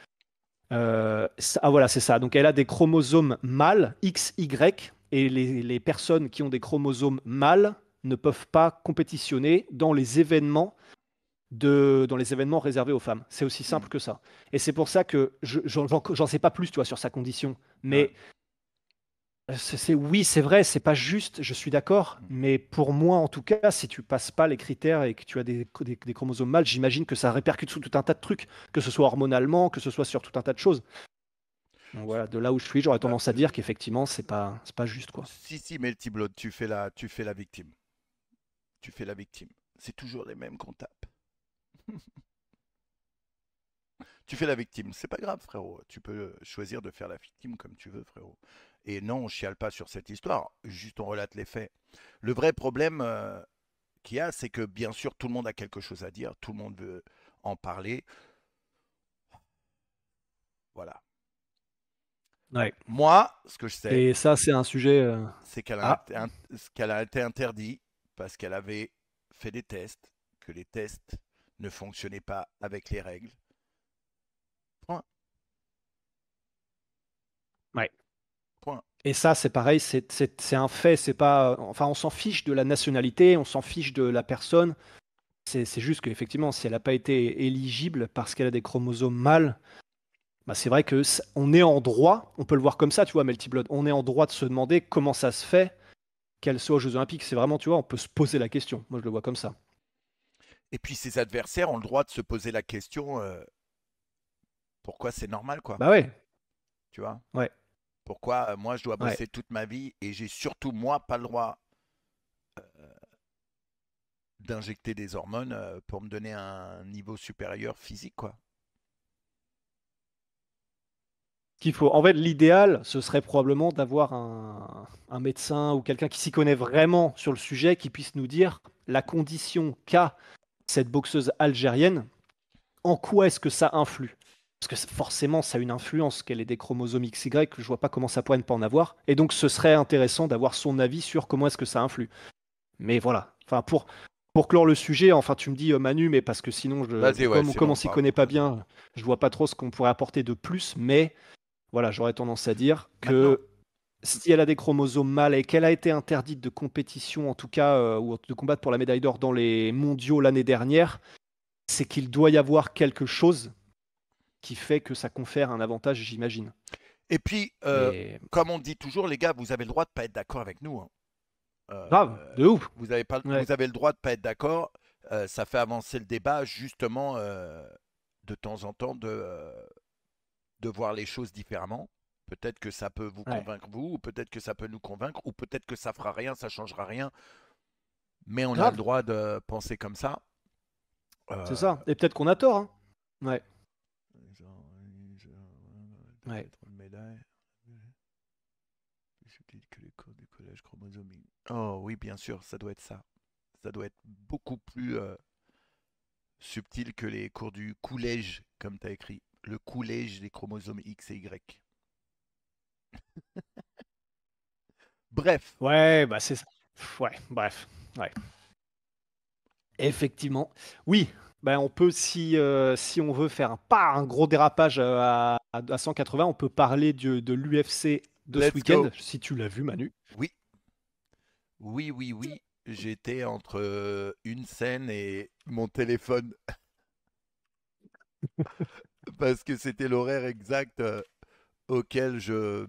voilà, c'est ça. Donc elle a des chromosomes mâles, XY, et les personnes qui ont des chromosomes mâles ne peuvent pas compétitionner dans les événements réservés aux femmes. C'est aussi Hmm. simple que ça. Et c'est pour ça que j'en sais pas plus, tu vois, sur sa condition. Ouais. Mais oui, c'est vrai, c'est pas juste, je suis d'accord. Hmm. Mais pour moi, en tout cas, si tu passes pas les critères et que tu as des chromosomes mâles, j'imagine que ça répercute sur tout un tas de trucs, que ce soit hormonalement, que ce soit sur tout un tas de choses. Donc voilà, de là où je suis, j'aurais tendance à dire qu'effectivement, c'est pas juste, quoi. Si, mais le Blood, tu fais la victime. Tu fais la victime. C'est toujours les mêmes qu'on tape. Tu fais la victime. C'est pas grave, frérot. Tu peux choisir de faire la victime comme tu veux, frérot. Et non, on chiale pas sur cette histoire. Juste, on relate les faits. Le vrai problème qu'il y a, c'est que bien sûr, tout le monde a quelque chose à dire. Tout le monde veut en parler. Voilà. Ouais. Moi, ce que je sais, Et ça, c'est un sujet. c'est qu'elle a, Ah, qu'elle a été interdite parce qu'elle avait fait des tests, que les tests ne fonctionnaient pas avec les règles. Point. ouais. Point. Et ça, c'est pareil, c'est un fait. C'est pas. Enfin, on s'en fiche de la nationalité, on s'en fiche de la personne. C'est juste qu'effectivement, si elle n'a pas été éligible parce qu'elle a des chromosomes mâles, bah c'est vrai que on est en droit, on peut le voir comme ça, tu vois, Melty Blood, on est en droit de se demander comment ça se fait qu'elle soit aux Jeux Olympiques. C'est vraiment, tu vois, on peut se poser la question. Moi, je le vois comme ça. Et puis ses adversaires ont le droit de se poser la question pourquoi c'est normal, quoi. Bah ouais, Tu vois? ouais, Pourquoi moi je dois ouais. bosser toute ma vie et j'ai surtout moi pas le droit d'injecter des hormones pour me donner un niveau supérieur physique, quoi. Qu'il faut. En fait, l'idéal, ce serait probablement d'avoir un médecin ou quelqu'un qui s'y connaît vraiment sur le sujet, qui puisse nous dire la condition qu'a cette boxeuse algérienne, en quoi est-ce que ça influe? Parce que forcément, ça a une influence qu'elle ait des chromosomes XY, je vois pas comment ça pourrait ne pas en avoir. Et donc, ce serait intéressant d'avoir son avis sur comment est-ce que ça influe. Mais voilà. Enfin, pour clore le sujet, enfin, tu me dis Manu, mais parce que sinon, Vas-y, ouais, c'est comme bon, on on s'y parle. connaît pas bien, je vois pas trop ce qu'on pourrait apporter de plus. Mais voilà, j'aurais tendance à dire Maintenant, que si elle a des chromosomes mâles et qu'elle a été interdite de compétition, en tout cas, ou de combattre pour la médaille d'or dans les mondiaux l'année dernière, c'est qu'il doit y avoir quelque chose qui fait que ça confère un avantage, j'imagine. et puis, Et comme on dit toujours, les gars, vous avez le droit de pas être d'accord avec nous, hein. grave, de ouf. Vous avez pas, Ouais. vous avez le droit de pas être d'accord. Ça fait avancer le débat, justement, de temps en temps, de voir les choses différemment. Peut-être que ça peut vous Ouais, convaincre vous, ou peut-être que ça peut nous convaincre, ou peut-être que ça fera rien, ça changera rien. Mais on a le grave, droit de penser comme ça. c'est Euh, ça. Et peut-être qu'on a tort, hein. Ouais, ouais. Peut-être une médaille. Plus subtil que les cours du collège chromosomique. Oh oui, bien sûr, ça doit être ça. Ça doit être beaucoup plus subtil que les cours du collège, comme tu as écrit. Le collège des chromosomes X et Y. Bref, Ouais, bah c'est ça. Ouais, bref. Ouais. Effectivement. Oui, bah on peut, si on veut faire pas un gros dérapage à 180, on peut parler de l'UFC de ce let's week-end, go. si tu l'as vu, Manu. Oui, oui, oui, oui. J'étais entre une scène et mon téléphone parce que c'était l'horaire exact auquel je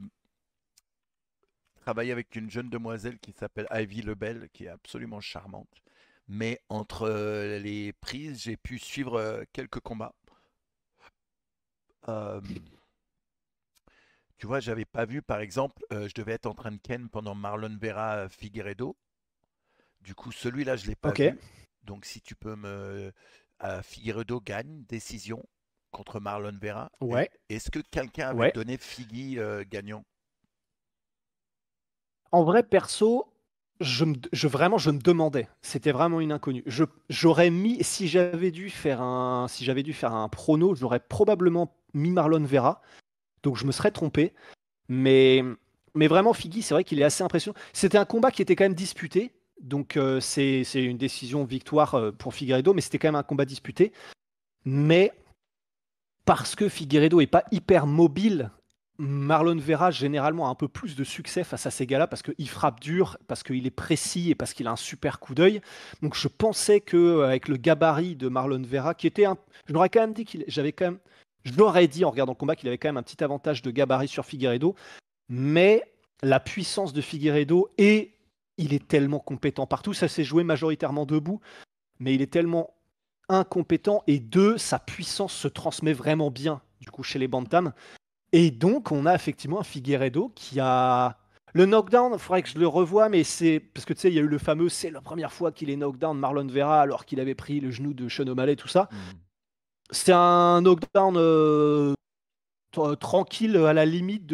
travaillais avec une jeune demoiselle qui s'appelle Ivy Lebel, qui est absolument charmante. Mais entre les prises, j'ai pu suivre quelques combats. Euh, Tu vois, j'avais pas vu, par exemple, je devais être en train de ken pendant Marlon Vera Figueiredo. Du coup, celui-là, je l'ai pas Ok, vu. Donc, si tu peux me. Figueiredo gagne, décision contre Marlon Vera. ouais, Est-ce que quelqu'un avait ouais. donné Figui gagnant? En vrai, perso, vraiment, je me demandais. C'était vraiment une inconnue. J'aurais mis, si j'avais dû faire un prono, j'aurais probablement mis Marlon Vera. Donc je me serais trompé. Mais, mais vraiment, Figgy, c'est vrai qu'il est assez impressionnant. C'était un combat qui était quand même disputé. Donc c'est une décision victoire pour Figueiredo, mais c'était quand même un combat disputé. Mais parce que Figueiredo est pas hyper mobile, Marlon Vera généralement a un peu plus de succès face à ces gars-là parce qu'il frappe dur, parce qu'il est précis et parce qu'il a un super coup d'œil. Donc je pensais que avec le gabarit de Marlon Vera, qui était un, je l'aurais quand même dit je l'aurais dit en regardant le combat qu'il avait quand même un petit avantage de gabarit sur Figueiredo, mais la puissance de Figueiredo et il est tellement compétent partout, ça s'est joué majoritairement debout, mais il est tellement incompétent et deux, sa puissance se transmet vraiment bien du coup chez les Bantam. Et donc, on a effectivement un Figueiredo qui a. Le knockdown, il faudrait que je le revoie, mais c'est. Parce que tu sais, il y a eu le fameux. C'est la première fois qu'il est knockdown Marlon Vera alors qu'il avait pris le genou de Sean O'Malley, tout ça. Mhm. C'est un knockdown tranquille à la limite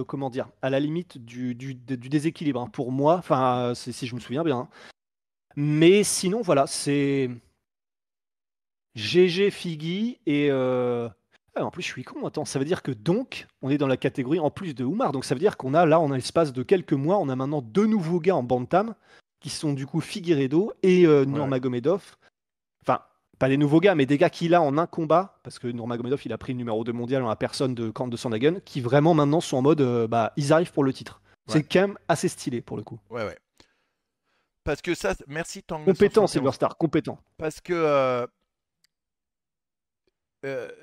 comment dire, à la limite du déséquilibre hein, pour moi, enfin si je me souviens bien. Hein. Mais sinon voilà, c'est GG Figgy et en plus je suis con. Attends, ça veut dire que donc on est dans la catégorie en plus de Oumar, donc ça veut dire qu'on a là en l'espace de quelques mois, on a maintenant 2 nouveaux gars en bantam qui sont du coup Figueiredo et Ouais. Nurmagomedov. Enfin, pas des nouveaux gars, mais des gars qu'il a en un combat, parce que Nurmagomedov, il a pris le numéro 2 mondial en la personne de Camp de Sandhagen, qui vraiment maintenant sont en mode, ils arrivent pour le titre. Ouais. C'est quand même assez stylé pour le coup. Ouais. Parce que ça, merci Compétent, Tango171. Silverstar, compétent. Parce que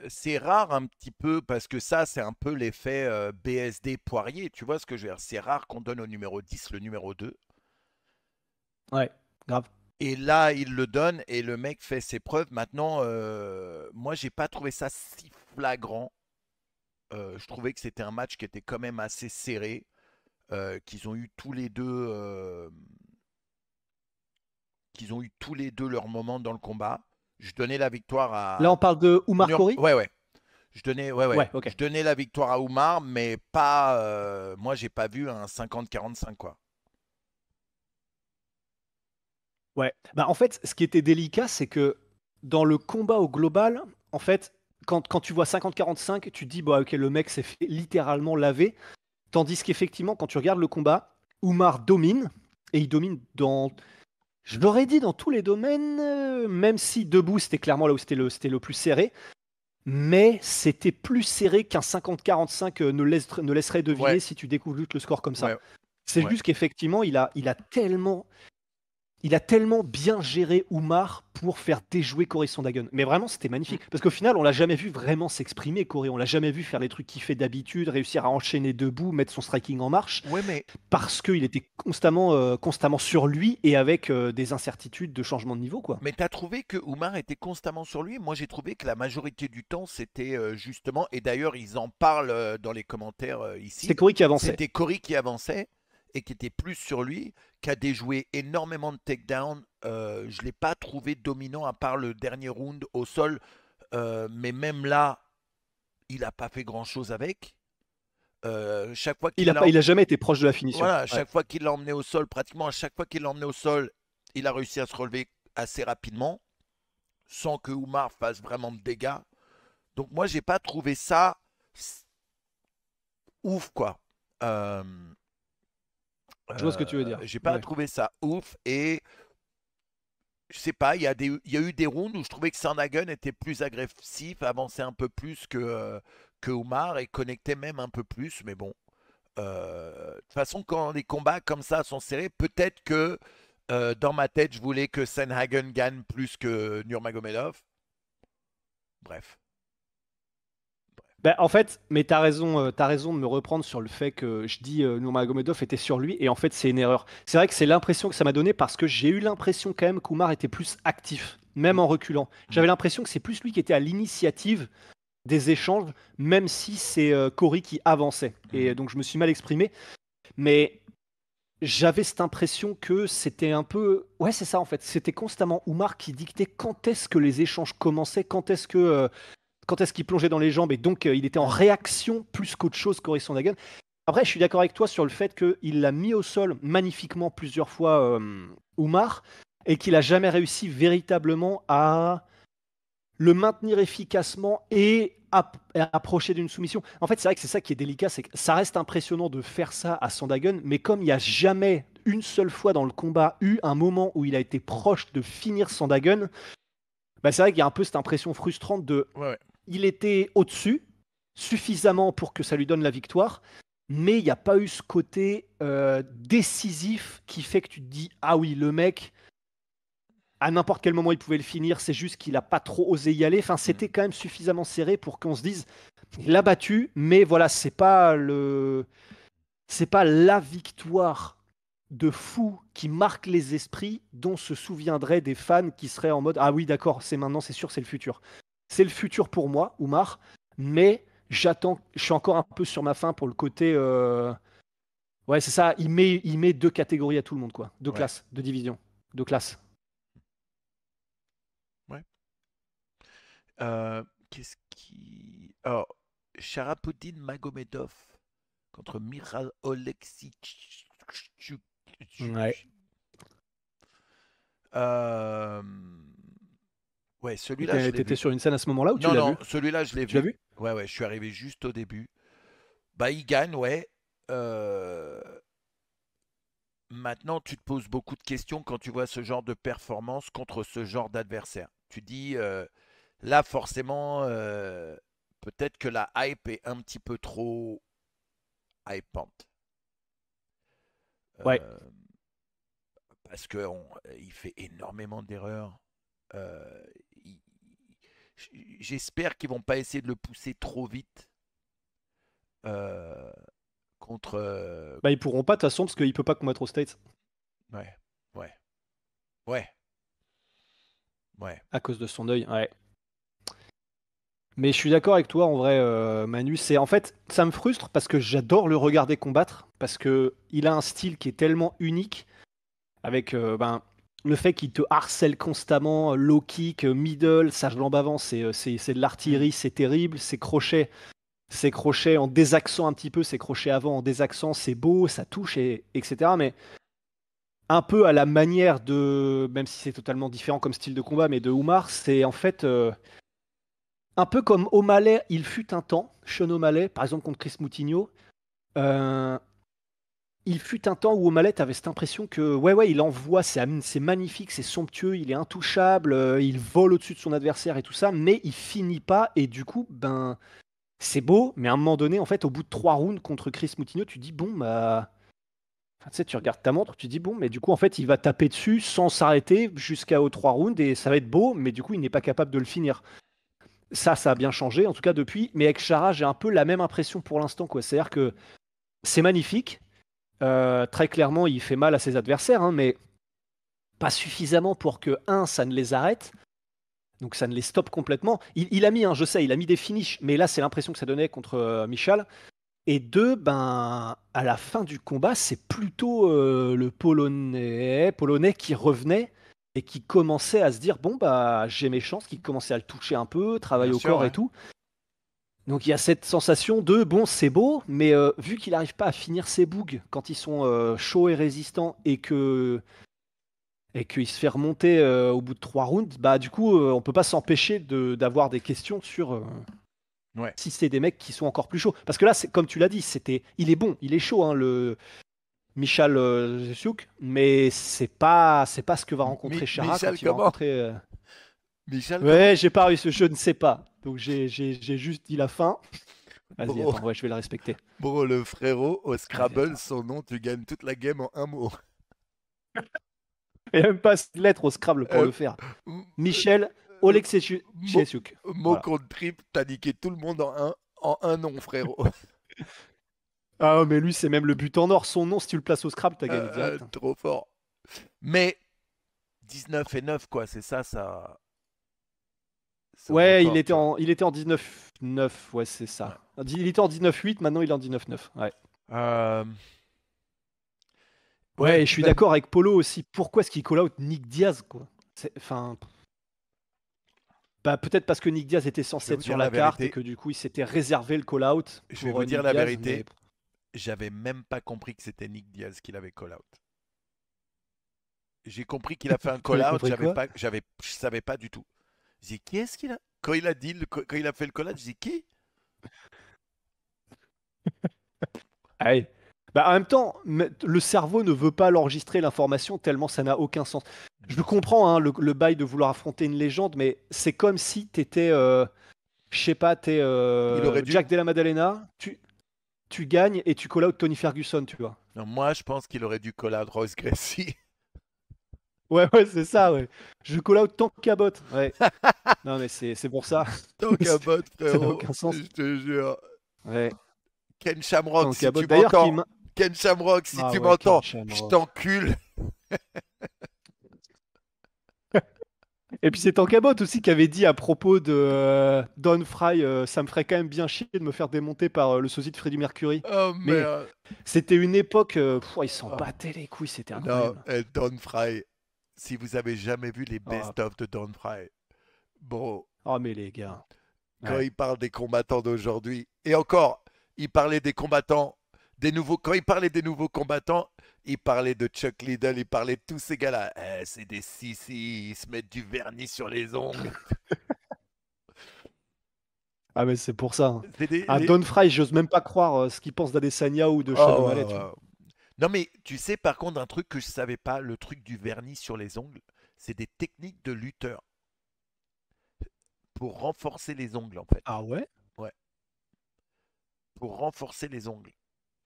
c'est rare un petit peu, parce que ça, c'est un peu l'effet BSD Poirier. Tu vois ce que je veux dire? C'est rare qu'on donne au numéro 10 le numéro 2. Ouais, grave. Et là, il le donne et le mec fait ses preuves. Maintenant, moi, j'ai pas trouvé ça si flagrant. Je trouvais que c'était un match qui était quand même assez serré, qu'ils ont eu tous les deux, leur moment dans le combat. Je donnais la victoire Là, à on parle de Oumar Corey. Ouais. Ouais, ok. Je donnais la victoire à Oumar, mais pas. Moi, j'ai pas vu un 50-45 quoi. Ouais. Bah, en fait, ce qui était délicat, c'est que dans le combat au global, en fait, quand tu vois 50-45, tu te dis, bah, ok, le mec s'est fait littéralement laver. Tandis qu'effectivement, quand tu regardes le combat, Oumar domine, et il domine dans. Je l'aurais dit dans tous les domaines, même si debout, c'était clairement là où c'était le plus serré. Mais c'était plus serré qu'un 50-45 ne laisserait deviner Ouais, si tu découvres juste le score comme ça. ouais, C'est ouais. juste qu'effectivement, il a tellement bien géré Oumar pour faire déjouer Cory Sandhagen. Mais vraiment, c'était Mm. magnifique. Parce qu'au final, on l'a jamais vu vraiment s'exprimer, Cory. On l'a jamais vu faire les trucs qu'il fait d'habitude, réussir à enchaîner debout, mettre son striking en marche, Ouais, mais parce qu'il était constamment sur lui et avec des incertitudes de changement de niveau, quoi. t'as trouvé que Oumar était constamment sur lui? Moi, j'ai trouvé que la majorité du temps, c'était justement, et d'ailleurs, ils en parlent dans les commentaires C'était ici, Cory qui avançait. c'était Cory qui avançait et qui était plus sur lui, qui a déjoué énormément de takedowns. Je ne l'ai pas trouvé dominant à part le dernier round au sol, mais même là, il n'a pas fait grand-chose avec. Chaque fois qu'il l'a Il a jamais été proche de la finition. Voilà, Ouais. chaque fois qu'il l'a emmené au sol, pratiquement à chaque fois qu'il l'a emmené au sol, il a réussi à se relever assez rapidement, sans que Oumar fasse vraiment de dégâts. Donc moi, j'ai pas trouvé ça ouf, quoi. Euh, Je vois ce que tu veux dire. j'ai pas Ouais. trouvé ça ouf et je sais pas, il y a eu des rounds où je trouvais que Sandhagen était plus agressif, avançait un peu plus que Oumar et connectait même un peu plus, mais bon. De toute façon, quand les combats comme ça sont serrés, peut-être que dans ma tête, je voulais que Sandhagen gagne plus que Nurmagomedov. Bref. Ben, en fait, mais t'as raison de me reprendre sur le fait que je dis Nurmagomedov était sur lui, et en fait c'est une erreur. C'est vrai que c'est l'impression que ça m'a donné parce que j'ai eu l'impression quand même qu'Oumar était plus actif, même Mm, en reculant. mm, J'avais l'impression que c'est plus lui qui était à l'initiative des échanges, même si c'est Cory qui avançait. Et mm. donc je me suis mal exprimé, mais j'avais cette impression que c'était un peu. Ouais, c'est ça en fait. C'était constamment Oumar qui dictait quand est-ce que les échanges commençaient, quand est-ce qu'il plongeait dans les jambes, et donc il était en Mm. réaction plus qu'autre chose, Cory Sandhagen. Après, je suis d'accord avec toi sur le fait qu'il l'a mis au sol magnifiquement plusieurs fois, Oumar, et qu'il a jamais réussi véritablement à le maintenir efficacement et approcher d'une soumission. En fait, c'est vrai que c'est ça qui est délicat, c'est que ça reste impressionnant de faire ça à Sandhagen, mais comme il n'y a jamais une seule fois dans le combat eu un moment où il a été proche de finir Sandhagen, bah c'est vrai qu'il y a un peu cette impression frustrante de Ouais. il était au-dessus, suffisamment pour que ça lui donne la victoire, mais il n'y a pas eu ce côté décisif qui fait que tu te dis ah oui, le mec, à n'importe quel moment il pouvait le finir, c'est juste qu'il n'a pas trop osé y aller. Enfin, Mm. c'était quand même suffisamment serré pour qu'on se dise il l'a battu, mais voilà, c'est pas la victoire de fou qui marque les esprits dont se souviendraient des fans qui seraient en mode ah oui d'accord, c'est maintenant, c'est sûr, c'est le futur. C'est le futur pour moi, Oumar, mais j'attends, je suis encore un peu sur ma faim pour le côté. Ouais, c'est ça. Il met deux catégories à tout le monde, quoi. Deux Ouais, classes, deux divisions, deux classes. ouais. Qu'est-ce qui. Oh, Sharapodin Magomedov contre Miral Oleksic. Ouais. Euh, Ouais, celui-là, je l'ai T'étais vu. sur une scène à ce moment-là ou tu Non, l'as non, vu? celui-là, je l'ai Tu l'as vu. vu? Ouais, ouais, je suis arrivé juste au début. Bah, il gagne, ouais. Euh, Maintenant, tu te poses beaucoup de questions quand tu vois ce genre de performance contre ce genre d'adversaire. Tu dis, là, forcément, peut-être que la hype est un petit peu trop hypante. Ouais. Euh, Parce qu'il fait énormément d'erreurs. Euh, il- J'espère qu'ils vont pas essayer de le pousser trop vite euh, contre. Bah, ils pourront pas, de toute façon, parce qu'il peut pas combattre aux States Ouais, ouais, ouais, ouais. à cause de son œil. Ouais. Mais je suis d'accord avec toi, en vrai, Manu. C'est en fait, ça me frustre parce que j'adore le regarder combattre parce que il a un style qui est tellement unique avec le fait qu'il te harcèle constamment, low kick, middle, sa jambe avant, c'est de Mm. l'artillerie, c'est terrible. Ses crochets en désaxant un petit peu, ses crochets avant en désaxant, c'est beau, ça touche, etc. Mais un peu à la manière de, même si c'est totalement différent comme style de combat, mais de Umar, c'est en fait un peu comme O'Malley, il fut un temps, Sean O'Malley, par exemple contre Chris Moutinho. euh, il fut un temps où O'Malley avait cette impression que, ouais, ouais, il envoie, c'est magnifique, c'est somptueux, il est intouchable, il vole au-dessus de son adversaire et tout ça, mais il finit pas, et du coup, ben, c'est beau, mais à un moment donné, en fait, au bout de 3 rounds contre Chris Moutinho, tu dis, bon, bah. Enfin, tu sais, tu regardes ta montre, tu dis, bon, mais du coup, en fait, il va taper dessus sans s'arrêter jusqu'aux 3 rounds, et ça va être beau, mais du coup, il n'est pas capable de le finir. Ça a bien changé, en tout cas depuis, mais avec Chara, j'ai un peu la même impression pour l'instant, quoi. C'est-à-dire que c'est magnifique. Très clairement, il fait mal à ses adversaires, hein, mais pas suffisamment pour que, un, ça ne les arrête, donc ça ne les stoppe complètement. Il a mis, je sais, il a mis des finishes, mais là, c'est l'impression que ça donnait contre Michal. Et deux, ben, à la fin du combat, c'est plutôt le Polonais qui revenait et qui commençait à se dire, bon, bah, j'ai mes chances, qui commençait à le toucher un peu, travailler Bien au sûr, corps et ouais. tout. Donc il y a cette sensation de bon, c'est beau, mais vu qu'il n'arrive pas à finir ses bougs quand ils sont chauds et résistants et qu'il se fait remonter au bout de 3 rounds, bah du coup on peut pas s'empêcher d'avoir des questions sur Ouais. si c'est des mecs qui sont encore plus chauds. Parce que là, comme tu l'as dit, il est bon, il est chaud, hein, le Michal Zesiuk, mais c'est pas ce que va rencontrer Chara Michel, quand il va comment? rencontrer. Michel, comment? Ouais, j'ai pas réussi, je ne sais pas. Donc j'ai juste dit la fin. Vas-y, Bro, attends, ouais, je vais la respecter. bro, le frérot, au Vas-y, Scrabble, attends. son nom, tu gagnes toute la game en un mot. Il n'y a même pas de lettre au Scrabble pour Euh, le faire. m- Michel euh, mo- Oleksiuk. Mot Voilà. contre trip, t'as niqué tout le monde en un nom, frérot. Ah, mais lui, c'est même le but en or. Son nom, si tu le places au Scrabble, t'as gagné direct, hein. Trop fort. Mais 19 et 9, quoi, c'est ça, son Ouais, record, tu vois. il était en 19-9, ouais, c'est Ouais. ça. Il était en 19-8, maintenant il est en 19-9. Ouais. Euh, ouais, Ouais, et je suis d'accord avec Polo aussi. Pourquoi est-ce qu'il call out Nick Diaz, quoi? Enfin, bah, peut-être parce que Nick Diaz était je vais censé être vous sur dire la la carte et vérité. que du coup il s'était réservé le call out Je vais pour vous dire Nick la Diaz, mais vérité. J'avais même pas compris que c'était Nick Diaz qui l'avait call out. J'ai compris qu'il a fait un call t'avais out, compris quoi? je savais pas du tout. J'ai dit, qui est-ce qu'il a? Quand il a dit, quand il a fait le call out, j'ai dit, qui? Ah ouais. Bah, en même temps, le cerveau ne veut pas l'enregistrer l'information tellement ça n'a aucun sens. Je Bien sûr. comprends hein, le bail de vouloir affronter une légende, mais c'est comme si t'étais, je sais pas, t'es Il aurait dû. Jack Della Maddalena, tu gagnes et tu call out Tony Ferguson, tu vois. Non, moi, je pense qu'il aurait dû call out Royce Gracie. Ouais, ouais, c'est ça, ouais. Je call out tant Cabot. Ouais. Non, mais c'est pour ça. Tant qu'à botte, Ça n'a frérot, aucun sens. je te jure. Ouais. Ken Shamrock, Tant si Cabot. tu D'ailleurs, m'entends. Ken Shamrock, si Ah tu ouais, Ken m'entends, je Shamrock. t'encule. Et puis c'est Tankabot aussi qui avait dit à propos de Don Fry, ça me ferait quand même bien chier de me faire démonter par le sosie de Freddie Mercury. Oh Mais merde. c'était une époque, ils s'en Oh. battaient les couilles, c'était Non, incroyable. Don Fry. Si vous avez jamais vu les Ah, best-of de Don Fry, bon, oh, mais les gars. quand Ouais. il parle des combattants d'aujourd'hui, et encore, il parlait des combattants, des nouveaux. Quand il parlait des nouveaux combattants, il parlait de Chuck Liddell, il parlait de tous ces gars-là. C'est des sissis, ils se mettent du vernis sur les ongles. Ah, mais c'est pour ça, hein. C'est des, Ah, les- Don Fry, j'ose même pas croire ce qu'il pense d'Adesanya ou de Sean Oh, O'Malley, ouais, tu vois. ouais. Non mais tu sais par contre un truc que je savais pas, le truc du vernis sur les ongles, c'est des techniques de lutteurs pour renforcer les ongles en fait. Ah ouais? Ouais, pour renforcer les ongles.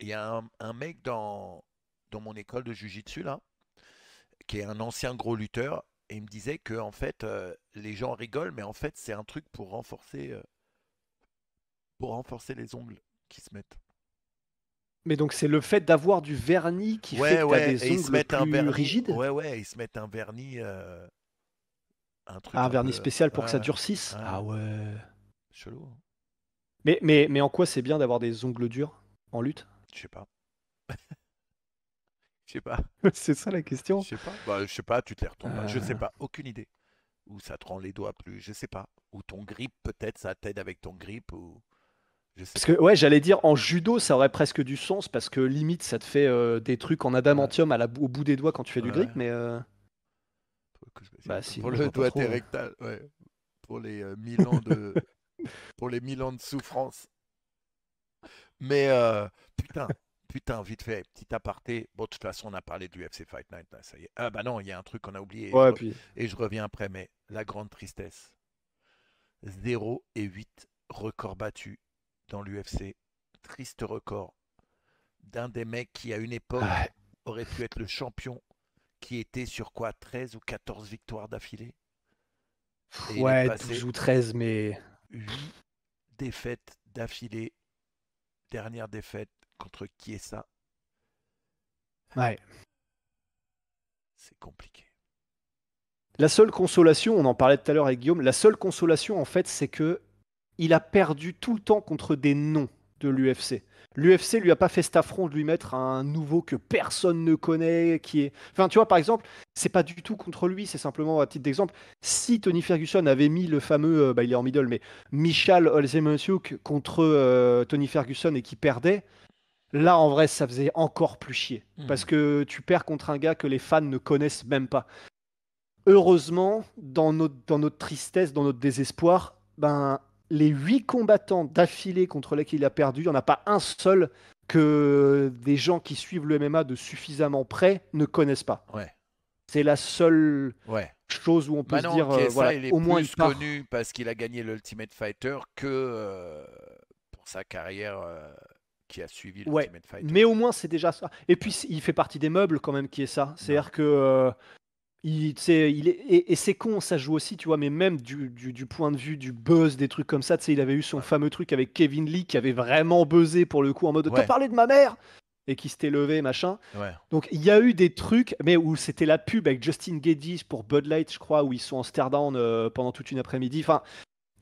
Il y a un mec dans mon école de Jiu-Jitsu là, qui est un ancien gros lutteur, et il me disait que en fait les gens rigolent, mais en fait c'est un truc pour renforcer les ongles qui se mettent. Mais donc c'est le fait d'avoir du vernis qui fait Ouais, que t'as ouais, des et ils se ongles mettent un plus vernis. rigides? Ouais, ouais, ils se mettent un vernis, un Ah, truc un un vernis peu, spécial pour que ça ouais, durcisse? ouais, Ah ouais. chelou, hein. Mais en quoi c'est bien d'avoir des ongles durs en lutte? Je sais pas, je sais pas, C'est ça la je question. sais pas. Bah, je sais pas, tu te les retournes pas. Je sais Euh, pas, aucune idée. Ou ça te rend les doigts plus, je sais pas. Ou ton grip, peut-être, ça t'aide avec ton grip, ou je sais Parce que pas. ouais, j'allais dire en judo, ça aurait presque du sens parce que limite ça te fait des trucs en Ouais, adamantium au bout des doigts quand tu fais du ouais, grip, mais pour le coup spécial. bah Pour sinon je le vois pas doigté trop. rectal, ouais. Pour les 1000 ans pour les 1000 ans de souffrance. Mais putain, putain, vite fait, petit aparté. Bon, de toute façon, on a parlé de l'UFC Fight Night, là, ça y est. Ah bah non, il y a un truc qu'on a oublié Ouais, puis et je reviens après, mais la grande tristesse. 0-8 record battu dans l'UFC. Triste record d'un des mecs qui, à une époque, ah, aurait pu être le champion, qui était sur quoi, 13 ou 14 victoires d'affilée. Et il est ouais, passé 12 ou 13, mais 8 défaites d'affilée. Dernière défaite contre Chiesa. ouais. C'est compliqué. La seule consolation, on en parlait tout à l'heure avec Guillaume, la seule consolation en fait, c'est que il a perdu tout le temps contre des noms de l'UFC. L'UFC lui a pas fait cet affront de lui mettre un nouveau que personne ne connaît, qui est. Enfin, tu vois, par exemple, c'est pas du tout contre lui, c'est simplement à titre d'exemple. Si Tony Ferguson avait mis le fameux, il est en middle, mais Michal Olzemasiuk contre Tony Ferguson et qui perdait, là en vrai, ça faisait encore plus chier. Parce Hmm. que tu perds contre un gars que les fans ne connaissent même pas. Heureusement, dans notre tristesse, dans notre désespoir, ben, les 8 combattants d'affilée contre lesquels il a perdu, il n'y en a pas un seul que des gens qui suivent le MMA de suffisamment près ne connaissent pas. Ouais, C'est la seule ouais. chose où on peut se Maintenant, dire, Chiesa, voilà, il est au moins il plus part. connu parce qu'il a gagné l'Ultimate Fighter que pour sa carrière qui a suivi Ouais, l'Ultimate Fighter. mais au moins c'est déjà ça. Et puis il fait partie des meubles quand même qui est ça. Non. C'est-à-dire que tu sais, et c'est con, ça joue aussi, tu vois, mais même du point de vue du buzz, des trucs comme ça, tu sais, il avait eu son Ouais. fameux truc avec Kevin Lee qui avait vraiment buzzé pour le coup en mode t'as Ouais. parlé de ma mère et qui s'était levé, machin. Ouais. Donc il y a eu des trucs, mais où c'était la pub avec Justin Geddes pour Bud Light, je crois, où ils sont en stare-down pendant toute une après-midi. Enfin,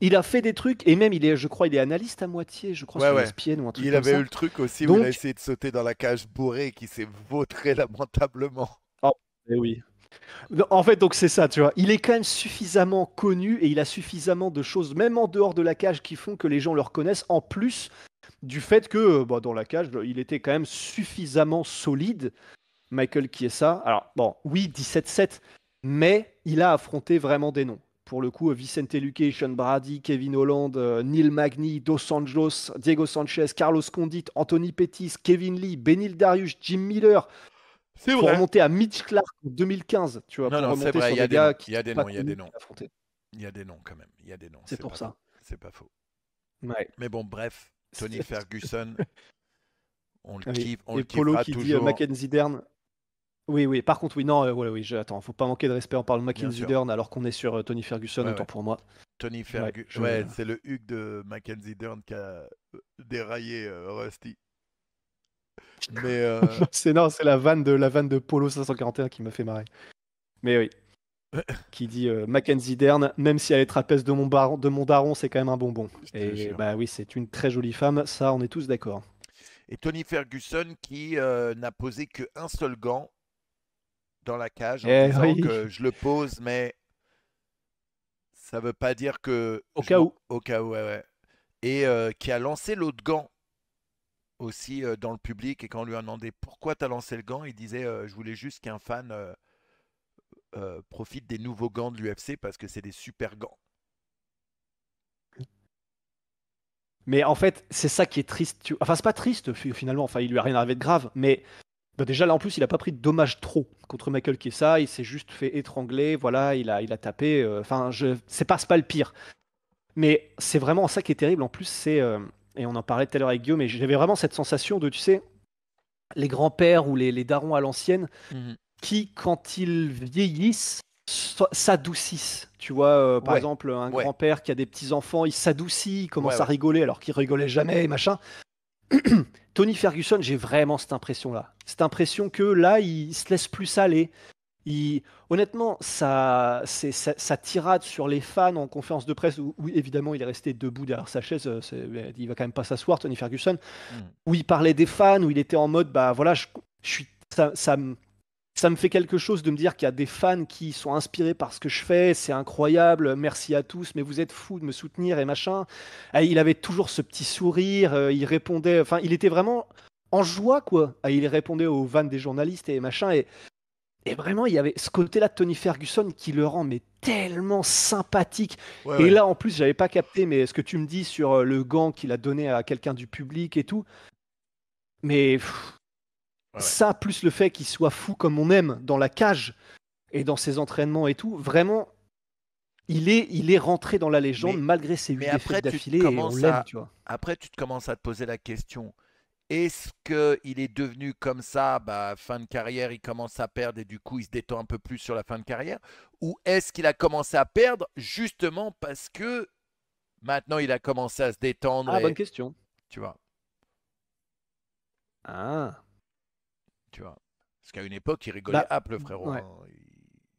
il a fait des trucs, et même il est, je crois, il est analyste à moitié, je crois, Ouais, sur ouais. ESPN ou un truc Il comme avait eu ça. le truc aussi où il a Donc, essayé de sauter dans la cage bourrée et qui s'est vautré lamentablement. oh, eh oui. En fait, donc c'est ça, tu vois. Il est quand même suffisamment connu et il a suffisamment de choses, même en dehors de la cage, qui font que les gens le reconnaissent, en plus du fait que bah, dans la cage, il était quand même suffisamment solide, Michael Chiesa. Alors, bon, oui, 17-7, mais il a affronté vraiment des noms. Pour le coup, Vicente Luque, Sean Brady, Kevin Holland, Neil Magny, Dos Anjos, Diego Sanchez, Carlos Condit, Anthony Pettis, Kevin Lee, Benil Dariush, Jim Miller. C'est Faut vrai. remonter à Mitch Clark en 2015, tu vois, Non, pour non, c'est remonter vrai, il sur y a des des noms. gars Il qui y a sont des pas noms, il y a des connus noms. qu'il a affronté. Il y a des noms quand même. Il y a des noms, C'est c'est pour pas faux. ça. C'est pas faux. Ouais. Mais bon, bref, Tony Ferguson, on le Oui. kiffe, on le Et Polo kiffera qui dit toujours, Mackenzie Dern. Oui, oui. Par contre, oui, non, ouais, oui, attends, faut pas manquer de respect. On parle de bien Mackenzie sûr. Dern alors qu'on est sur Tony Ferguson, Ouais, autant ouais. pour moi. Tony Ouais, Ferguson, je. ouais, c'est le Hugh de Mackenzie Dern qui a déraillé Rusty. Mais C'est non, c'est la vanne de Polo 541 qui m'a fait marrer. Mais oui. qui dit Mackenzie Dern, même si elle est trapèze de mon daron, c'est quand même un bonbon. Je te Et jure. bah oui, c'est une très jolie femme, ça, on est tous d'accord. Et Tony Ferguson qui n'a posé qu'un seul gant dans la cage en Eh disant oui, que je le pose, mais ça veut pas dire que au cas où. au cas où, ouais, ouais. Et qui a lancé l'autre gant aussi dans le public. Et quand on lui a demandé pourquoi tu as lancé le gant, il disait je voulais juste qu'un fan profite des nouveaux gants de l'UFC parce que c'est des super gants. Mais en fait, c'est ça qui est triste. Enfin, c'est pas triste finalement. Enfin, il lui a rien arrivé de grave. Mais bah, déjà là, en plus, il a pas pris de dommages trop contre Michael Chiesa. Il s'est juste fait étrangler. Voilà, il a tapé. Enfin, c'est pas le pire. Mais c'est vraiment ça qui est terrible. En plus, et on en parlait tout à l'heure avec Guillaume. Mais j'avais vraiment cette sensation de, tu sais, les grands-pères ou les darons à l'ancienne Mhm. qui, quand ils vieillissent, s'adoucissent. Tu vois, par Ouais, exemple, un ouais, grand-père qui a des petits-enfants, il s'adoucit, il ouais, commence à ouais. rigoler alors qu'il rigolait jamais et machin. Tony Ferguson, j'ai vraiment cette impression-là. Cette impression que là, il se laisse plus aller. Il... Honnêtement, sa tirade sur les fans en conférence de presse, où évidemment il est resté debout derrière sa chaise, il va quand même pas s'asseoir, Tony Ferguson, Mhm. où il parlait des fans, où il était en mode, bah voilà, je suis, ça me fait quelque chose de me dire qu'il y a des fans qui sont inspirés par ce que je fais, c'est incroyable, merci à tous, mais vous êtes fous de me soutenir et machin. Il avait toujours ce petit sourire, il répondait, enfin, il était vraiment en joie, quoi. Il répondait aux vannes des journalistes et machin, et vraiment, il y avait ce côté-là de Tony Ferguson qui le rend mais tellement sympathique. Ouais, Et ouais. là, en plus, j'avais pas capté, mais ce que tu me dis sur le gant qu'il a donné à quelqu'un du public et tout, mais Ouais, ouais. ça, plus le fait qu'il soit fou comme on aime dans la cage et dans ses entraînements et tout, vraiment, il est rentré dans la légende Mais, malgré ses mais 8 défaites après, d'affilée et on l'aime, tu vois. après, tu te commences à te poser la question. Est-ce qu'il est devenu comme ça, bah, fin de carrière, il commence à perdre et du coup il se détend un peu plus sur la fin de carrière? Ou est-ce qu'il a commencé à perdre justement parce que maintenant il a commencé à se détendre Ah, bonne et question. tu vois, Ah, tu vois. Parce qu'à une époque il rigolait bah, ap le frérot, ouais. hein.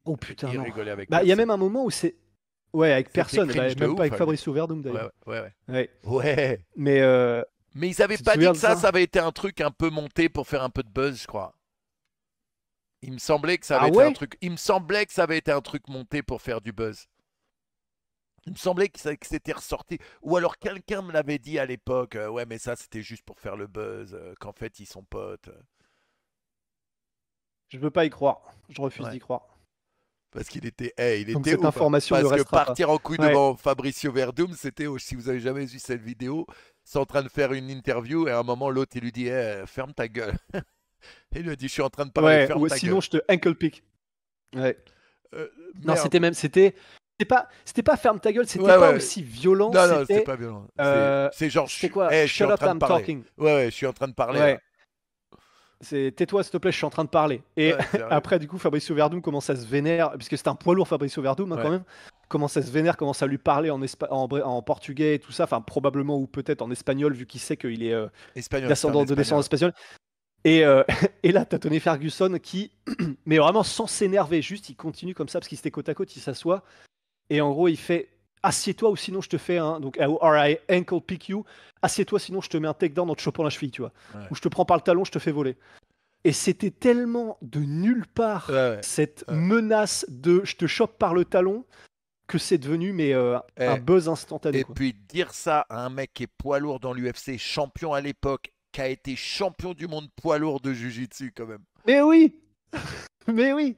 Oh putain, Il non. rigolait avec Bah, il y a personne. même un moment où c'est. Ouais, avec C'était personne, bah, cringe de même pas ouf avec à une Fabrice époque. Verdum Ouais, d'ailleurs. ouais, ouais. Ouais. Ouais. Mais Mais ils avaient tu te pas dit souviens que de ça ça? avait été un truc un peu monté pour faire un peu de buzz, je crois. Il me semblait que ça avait Ah été un ouais? truc. Il me semblait que ça avait été un truc monté pour faire du buzz. Il me semblait que c'était ressorti. Ou alors quelqu'un me l'avait dit à l'époque. Ouais, mais ça, c'était juste pour faire le buzz. Qu'en fait, ils sont potes. Je veux pas y croire. Je refuse Ouais. d'y croire. Parce qu'il était, il Donc était cette ouf, hein. information ne Parce que restera pas. partir en couille Ouais. devant Fabricio Verdum, c'était, si vous avez jamais vu cette vidéo, c'est en train de faire une interview et à un moment, l'autre, il lui dit, ferme ta gueule. Il lui dit, je suis en train de parler, Ouais, ferme ou ta sinon gueule. je te ankle pick. Ouais. Non, Merde. c'était pas ferme ta gueule, c'était Ouais, pas ouais. aussi violent, Non, non, c'était pas violent. C'est genre, c'était quoi? je suis Shut en up, train de I'm parler. talking. Ouais, ouais, je suis en train de parler là. Ouais. C'est tais-toi s'il te plaît, je suis en train de parler. Et Ouais, sérieux. après du coup Fabricio Verdum commence à se vénère puisque c'est un poids lourd Fabricio Verdum hein, quand Ouais. même. Commence à se vénère, commence à lui parler en portugais et tout ça, enfin probablement ou peut-être en espagnol vu qu'il sait qu'il est Espagnol, c'était un de descendance espagnol. espagnole. Et, et là, t'as Tony Ferguson qui, mais vraiment sans s'énerver, juste il continue comme ça parce qu'ils étaient côte à côte, il s'assoit et en gros il fait assieds-toi ou sinon je te fais un donc or I ankle pick you, assieds-toi sinon je te mets un takedown en te chopant la cheville, tu vois, Ouais. ou je te prends par le talon, je te fais voler. Et c'était tellement de nulle Ouais, part ouais. cette Ouais. menace de je te chope par le talon que c'est devenu mais un Eh, buzz instantané et quoi. puis dire ça à un mec qui est poids lourd dans l'UFC, champion à l'époque, qui a été champion du monde poids lourd de Jiu-Jitsu quand même. Mais oui, mais oui,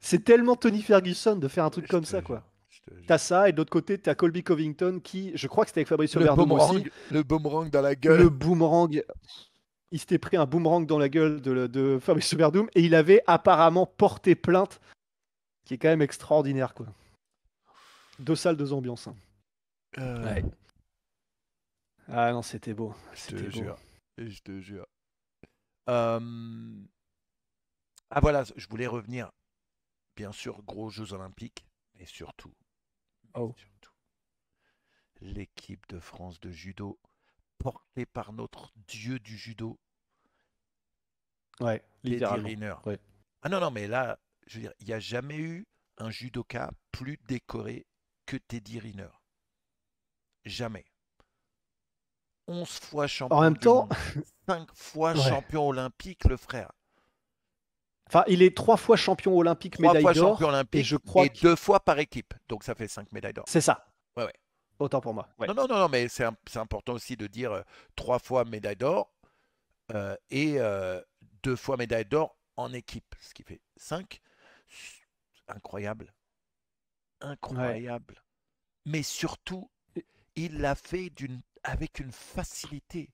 c'est tellement Tony Ferguson de faire un truc Je comme te ça jure, quoi. je te jure. T'as ça, et de l'autre côté, t'as Colby Covington qui, je crois que c'était avec Fabricio Verdum aussi, Le boomerang dans la gueule. le boomerang, il s'était pris un boomerang dans la gueule de Fabricio Verdum et il avait apparemment porté plainte, qui est quand même extraordinaire, quoi. Deux salles, deux ambiances, hein. Euh, Ouais. Ah non, c'était beau, je c'était te beau. jure, je te jure. Euh, Ah voilà, je voulais revenir, bien sûr, gros Jeux Olympiques, mais surtout, mais Oh, surtout, l'équipe de France de judo, portée par notre dieu du judo, ouais, Teddy littéralement. Riner. Ouais. Ah non, non, mais là, je veux dire, il n'y a jamais eu un judoka plus décoré que Teddy Riner. Jamais. 11 fois En champion même du temps, monde. 5 fois ouais. champion olympique, le frère. Enfin, il est 3 fois champion olympique, 3 médaille fois champion d'or, et je olympique crois et que 2 fois par équipe. Donc ça fait 5 médailles d'or. c'est ça. Ouais, ouais. Autant pour moi. Ouais. Non, non, non, non, mais c'est important aussi de dire 3 fois médaille d'or et 2 fois médaille d'or en équipe, ce qui fait 5. Incroyable, Ouais. incroyable. Mais surtout, il l'a fait avec une facilité.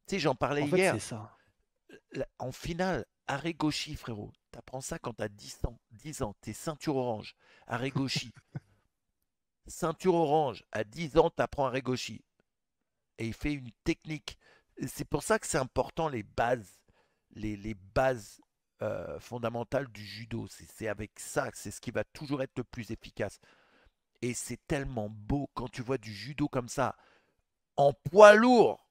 Tu sais, j'en parlais En fait, c'est hier. ça. En finale, arrêt gauchy, frérot. T'apprends ça quand t'as 10 ans. 10 ans, t'es ceinture orange. Arrêt gauchy. Ceinture orange. À 10 ans, t'apprends arrêt gauchy. Et il fait une technique. C'est pour ça que c'est important les bases. Les bases fondamentales du judo. C'est avec ça, c'est ce qui va toujours être le plus efficace. Et c'est tellement beau quand tu vois du judo comme ça, en poids lourd.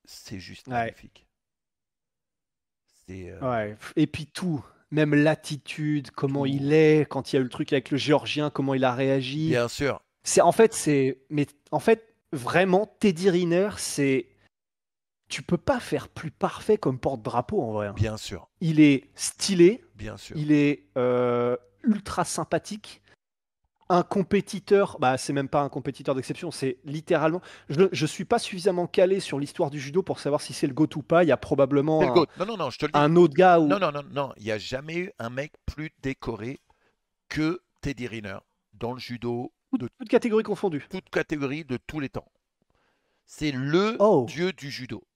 C'est juste Ouais. magnifique. C'est Ouais. Et puis tout, même l'attitude, comment il tout. est, quand il y a eu le truc avec le Géorgien, comment il a réagi. Bien sûr, Mais en fait, vraiment, Teddy Riner, c'est, tu peux pas faire plus parfait comme porte-drapeau en vrai, hein. bien sûr, Il est stylé, bien sûr. il est ultra sympathique. Un compétiteur, bah c'est même pas un compétiteur d'exception, c'est littéralement. Je suis pas suffisamment calé sur l'histoire du judo pour savoir si c'est le GOAT ou pas. Il y a C'est le probablement GOAT. Non, non, non, je te le dis. un autre gars Non, où non, non, non. Il n'y a jamais eu un mec plus décoré que Teddy Riner dans le judo de toute catégorie confondue. toute catégorie de tous les temps. C'est le Oh, dieu du judo.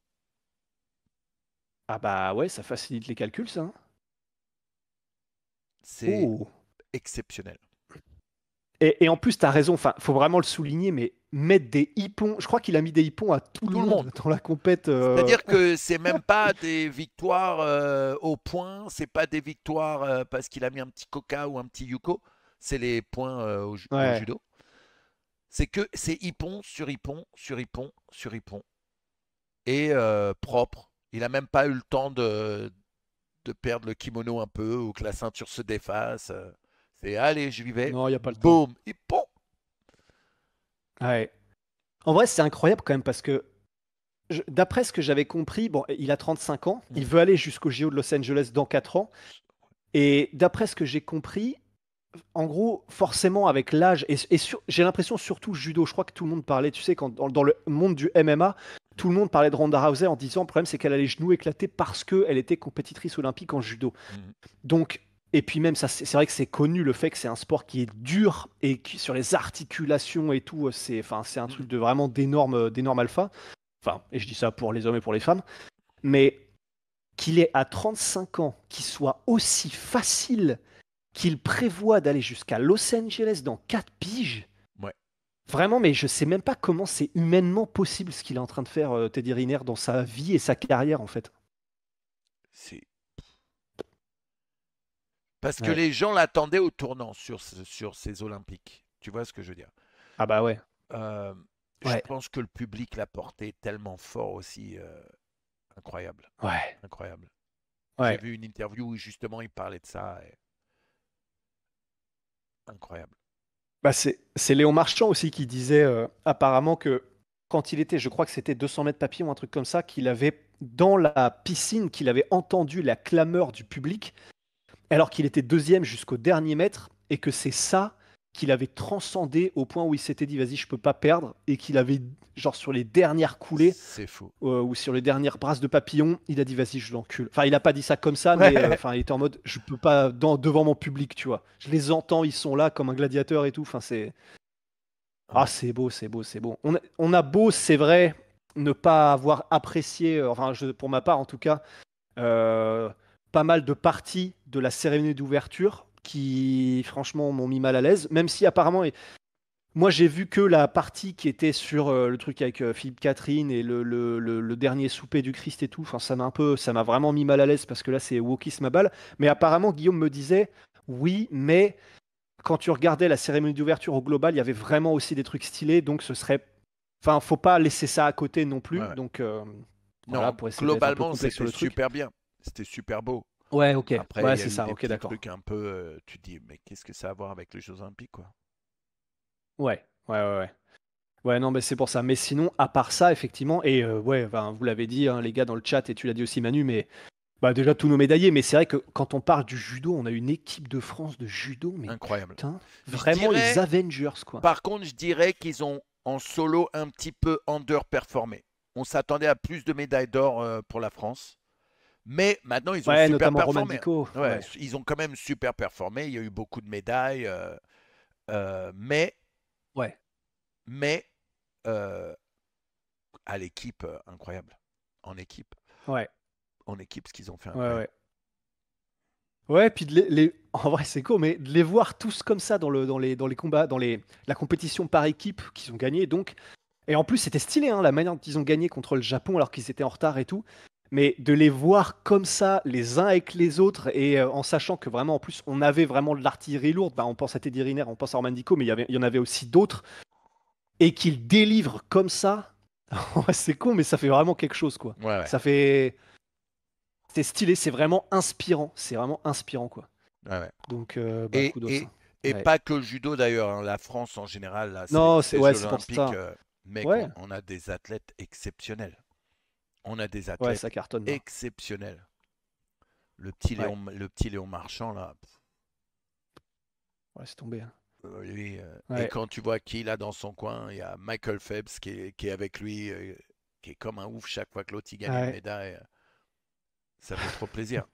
ah bah ouais, ça facilite les calculs, ça, hein. C'est Oh. exceptionnel. Et en plus, t'as raison. Enfin, faut vraiment le souligner, mais mettre des hippons. Je crois qu'il a mis des hippons à tout le Tout le monde. monde dans la compète. C'est-à-dire que c'est même pas des victoires au point, c'est pas des victoires parce qu'il a mis un petit coca ou un petit yuko, c'est les points au Ouais. judo. C'est hippon sur hippon sur hippon sur hippon et propre. Il a même pas eu le temps de perdre le kimono un peu ou que la ceinture se défasse. C'est allez, je vais, Non, il y a pas le temps. boum, hippon. Ouais. En vrai, c'est incroyable quand même parce que d'après ce que j'avais compris, bon, il a 35 ans, il Mhm. veut aller jusqu'au JO de Los Angeles dans 4 ans. Et d'après ce que j'ai compris, en gros, forcément avec l'âge, j'ai l'impression surtout judo, je crois que tout le monde parlait, tu sais, quand dans le monde du MMA, tout le monde parlait de Ronda Rousey en disant le problème c'est qu'elle a les genoux éclatés parce qu'elle était compétitrice olympique en judo. Mhm. Donc, et puis même, ça, c'est vrai que c'est connu le fait que c'est un sport qui est dur et qui, sur les articulations et tout, c'est un truc Mhm. de vraiment d'énorme alpha. Enfin, et je dis ça pour les hommes et pour les femmes. Mais qu'il est à 35 ans, qu'il soit aussi facile qu'il prévoit d'aller jusqu'à Los Angeles dans 4 piges. Ouais, Vraiment, mais je sais même pas comment c'est humainement possible ce qu'il est en train de faire, Teddy Riner, dans sa vie et sa carrière, en fait. c'est parce que Ouais. les gens l'attendaient au tournant sur ces Olympiques. Tu vois ce que je veux dire? Ah bah ouais. Euh, je Ouais. pense que le public l'a porté tellement fort aussi. Incroyable. Ouais. Incroyable. J'ai Ouais. vu une interview où justement il parlait de ça. Incroyable. Bah c'est Léon Marchand aussi qui disait apparemment que quand il était, je crois que c'était 200 mètres papillon, un truc comme ça, qu'il avait dans la piscine, qu'il avait entendu la clameur du public alors qu'il était deuxième jusqu'au dernier mètre et que c'est ça qu'il avait transcendé au point où il s'était dit vas-y je peux pas perdre et qu'il avait genre sur les dernières coulées C'est fou. ou sur les dernières brasses de papillon il a dit vas-y je l'encule. Enfin il a pas dit ça comme ça mais Ouais. enfin il était en mode je peux pas devant mon public tu vois. Je les entends ils sont là comme un gladiateur et tout. Enfin c'est ah Ouais. c'est beau c'est beau c'est beau. On a beau c'est vrai ne pas avoir apprécié enfin pour ma part en tout cas euh, pas mal de parties de la cérémonie d'ouverture qui, franchement, m'ont mis mal à l'aise. Même si, apparemment, moi, j'ai vu que la partie qui était sur le truc avec Philippe Catherine et le dernier souper du Christ et tout. Enfin, ça m'a vraiment mis mal à l'aise parce que là, c'est wokisme à balle. Mais apparemment, Guillaume me disait, oui, mais quand tu regardais la cérémonie d'ouverture au global, il y avait vraiment aussi des trucs stylés. Donc, ce serait, enfin, faut pas laisser ça à côté non Ouais, plus. ouais. Donc, voilà, Non, pour essayer d'être un peu globalement, complexe sur c'était le truc. super bien. C'était super beau. Ouais, ok. Après, Ouais, il y a c'est eu ça. des Ok, petits d'accord. trucs un peu, tu te dis, mais qu'est-ce que ça a à voir avec les Jeux Olympiques, quoi? Ouais, ouais, ouais, ouais. Ouais, non, mais c'est pour ça. Mais sinon, à part ça, effectivement, et ouais, ben, vous l'avez dit, hein, les gars, dans le chat, et tu l'as dit aussi, Manu, mais bah, déjà tous nos médaillés. Mais c'est vrai que quand on parle du judo, on a une équipe de France de judo, mais Incroyable. putain, Je vraiment les dirais, Avengers, quoi. par contre, je dirais qu'ils ont en solo un petit peu underperformé. On s'attendait à plus de médailles d'or pour la France. Mais maintenant, ils ont Ouais, super notamment Roman performé. Dico. Ouais, Ouais, ils ont quand même super performé. Il y a eu beaucoup de médailles. Mais, ouais, mais euh, à l'équipe, incroyable. En équipe. ouais, En équipe, ce qu'ils ont fait, ouais, incroyable. ouais. Ouais, puis en vrai, c'est cool, mais de les voir tous comme ça dans les combats, la compétition par équipe qu'ils ont gagné, donc. Et en plus, c'était stylé, hein, la manière dont ils ont gagné contre le Japon alors qu'ils étaient en retard et tout. Mais de les voir comme ça, les uns avec les autres, et en sachant que vraiment, en plus, on avait vraiment de l'artillerie lourde. Bah, on pense à Teddy Riner, on pense à Roman Dico, mais il y en avait aussi d'autres. Et qu'ils délivrent comme ça, ouais, c'est con, mais ça fait vraiment quelque chose, quoi. Ouais, ouais. Ça fait. C'est stylé, c'est vraiment inspirant. C'est vraiment inspirant, quoi. Ouais, ouais. Donc, bah, Et, kudos, et, hein. et Ouais. pas que le judo d'ailleurs, hein. La France en général, là, Non, ces ouais, Jeux c'est pour Olympiques, ça. mec, Ouais, on a des athlètes exceptionnels. On a des ouais, athlètes ça cartonne, là. exceptionnels. Ouais, Le petit Léon Marchand, là, ouais, c'est tombé, hein. lui, et Ouais. quand tu vois qui il a dans son coin, il y a Michael Phelps qui est avec lui, qui est comme un ouf chaque fois que l'autre il gagne une Ouais, médaille. Ça fait trop plaisir.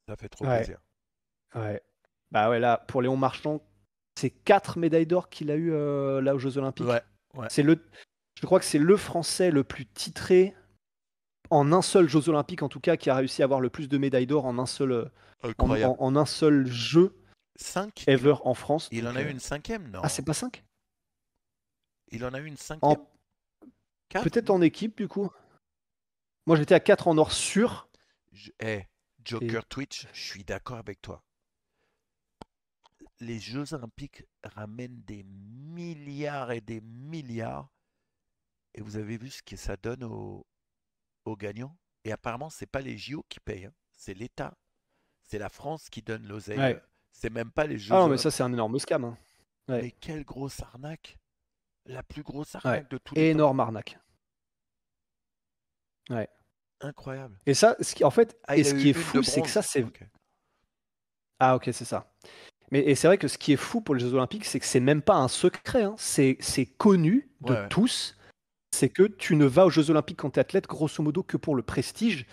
Ça fait trop ouais, plaisir. ouais. Bah ouais, là, pour Léon Marchand, c'est 4 médailles d'or qu'il a eu là aux Jeux Ouais, Olympiques. ouais, C'est le, je crois que c'est le Français le plus titré en un seul Jeux Olympiques, en tout cas, qui a réussi à avoir le plus de médailles d'or en un seul, incroyable. en un seul jeu 5, ever en France. il en Donc, a eu une cinquième? ah, Non. c'est pas 5. Il en a eu une cinquième? En... 4, Peut-être non? en équipe, du coup. Moi, j'étais à 4 en or sûr. Et... Joker Twitch, je suis d'accord avec toi. Les Jeux Olympiques ramènent des milliards et des milliards. Et vous avez vu ce que ça donne aux gagnants? Et apparemment, c'est pas les JO qui payent, hein. C'est l'État. C'est la France qui donne l'oseille. Ouais. C'est même pas les Ah Jeux non, mais ça, Olympiques. c'est un énorme scam, hein. Ouais. Mais quelle grosse arnaque! La plus grosse Ouais. arnaque de tous les temps. Énorme arnaque. Ouais. Incroyable. Et ça, en fait, Ah, et il a ce qui eu est une de fou, c'est que ça, bronze. c'est. Ok. Ah, ok, c'est ça. Mais et c'est vrai que ce qui est fou pour les Jeux Olympiques, c'est que c'est même pas un secret, hein. C'est connu Ouais, de ouais. tous. C'est que tu ne vas aux Jeux Olympiques quand tu es athlète, grosso modo, que pour le prestige.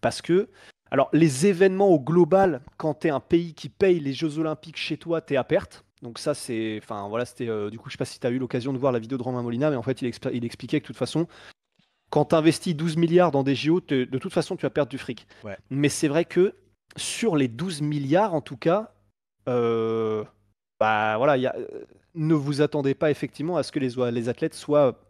Parce que, alors, les événements au global, quand tu es un pays qui paye les Jeux Olympiques chez toi, tu es à perte. Donc ça, c'est... Enfin, voilà, c'était... du coup, je sais pas si tu as eu l'occasion de voir la vidéo de Romain Molina, mais en fait, il expliquait que de toute façon, quand tu investis 12 milliards dans des JO, de toute façon, tu vas perdre du fric. Ouais. Mais c'est vrai que sur les 12 milliards, en tout cas, euh, bah voilà, ne vous attendez pas effectivement à ce que les athlètes soient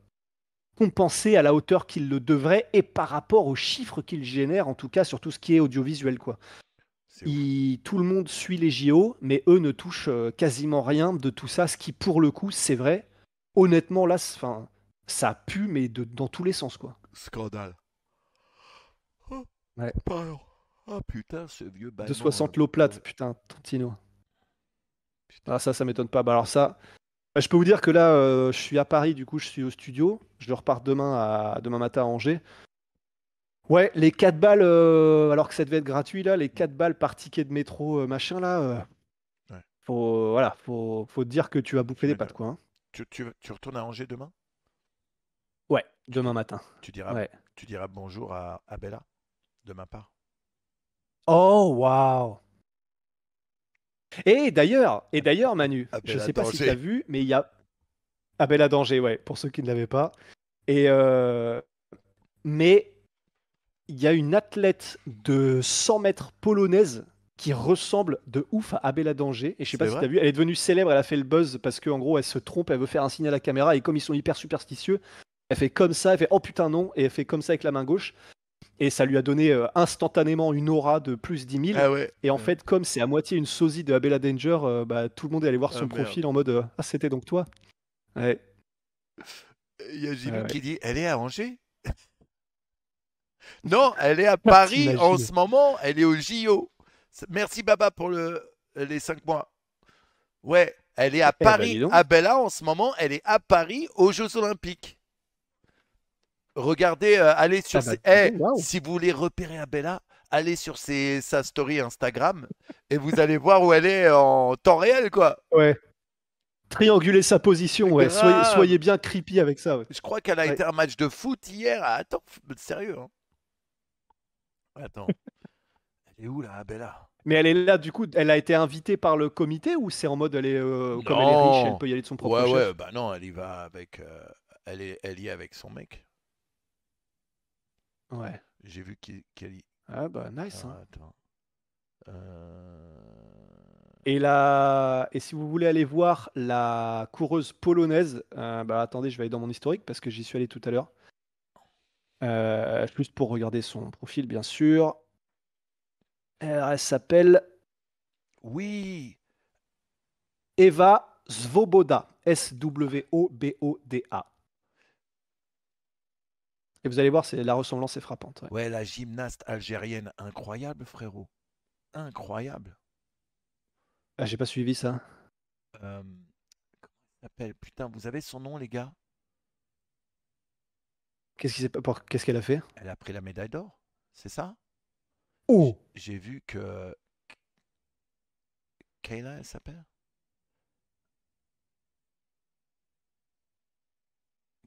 compensés à la hauteur qu'ils le devraient et par rapport aux chiffres qu'ils génèrent, en tout cas sur tout ce qui est audiovisuel, quoi. C'est ouf. Tout le monde suit les JO, mais eux ne touchent quasiment rien de tout ça, ce qui pour le coup, c'est vrai. Honnêtement, là, enfin, ça pue, mais dans tous les sens, quoi. Scandale. Oh, Ouais. pardon. Ah putain, ce vieux De ballon. 60 l'eau plate, putain, Tantino. Putain. Ah, ça m'étonne pas. Bah, alors ça, bah, je peux vous dire que là, je suis à Paris, du coup, je suis au studio. Je repars demain matin à Angers. Ouais, les 4 balles, alors que ça devait être gratuit, là, les 4 balles par ticket de métro, machin, là, Ouais, voilà, faut te dire que tu vas tu bouffer des pâtes, m'étonnes. quoi, hein. Tu retournes à Angers demain? Ouais, Tu, demain dis- matin. tu diras, Ouais. tu diras bonjour à Bella de ma part. Oh, waouh! Et d'ailleurs, Manu, À je Bella sais pas si tu as danger. vu, mais il y a Abel à danger, ouais, pour ceux qui ne l'avaient pas. Et mais il y a une athlète de 100 mètres polonaise qui ressemble de ouf à Abel Danger. Et je sais pas C'est si tu vrai? as vu, elle est devenue célèbre, elle a fait le buzz parce qu'en gros, elle se trompe, elle veut faire un signe à la caméra. Et comme ils sont hyper superstitieux, elle fait comme ça, elle fait oh putain non, et elle fait comme ça avec la main gauche. Et ça lui a donné instantanément une aura de plus 10 000. Ah ouais. Et en fait, comme c'est à moitié une sosie de Abella Danger, bah, tout le monde est allé voir Ah son merde. profil en mode ah, c'était donc toi. Ouais, Il y a ouais, Jimmy ouais. qui dit, elle est à Angers? Non, elle est à Paris en T'imagines? ce moment. Elle est au JO. Merci Baba pour les 5 mois. Ouais, elle est à Eh ben Paris. dis donc. Abella en ce moment, elle est à Paris aux Jeux Olympiques. Regardez, allez sur Ah bah ses. dis Eh, donc, waouh. si vous voulez repérer Abella, allez sur sa story Instagram et vous allez voir où elle est en temps réel, quoi. Ouais. Trianguler sa position, ouais. Grave. Soyez bien creepy avec ça, ouais. Je crois qu'elle a Ouais. été à un match de foot hier. Ah, attends, sérieux, hein. Attends, elle est où là, Abella? Mais elle est là, du coup, elle a été invitée par le comité ou c'est en mode elle est comme elle est riche, elle Non. peut y aller de son propre Ouais, ouais, chef? bah non, elle y va avec. Elle y est avec son mec. Ouais. J'ai vu qu'elle y. Ah bah nice, Alors, hein. attends. Euh, Et si vous voulez aller voir la coureuse polonaise, bah attendez, je vais aller dans mon historique parce que j'y suis allé tout à l'heure. Juste pour regarder son profil, bien sûr. Alors, elle s'appelle Oui. Eva Svoboda. Swoboda. Et vous allez voir, la ressemblance est frappante. Ouais. Ouais, la gymnaste algérienne, incroyable, frérot. Incroyable. Ah, j'ai pas suivi ça. Comment elle s'appelle? Putain, vous avez son nom, les gars? Qu'est-ce qu'elle a fait? Elle a pris la médaille d'or, c'est ça? Oh! J'ai vu que Kayla, elle s'appelle?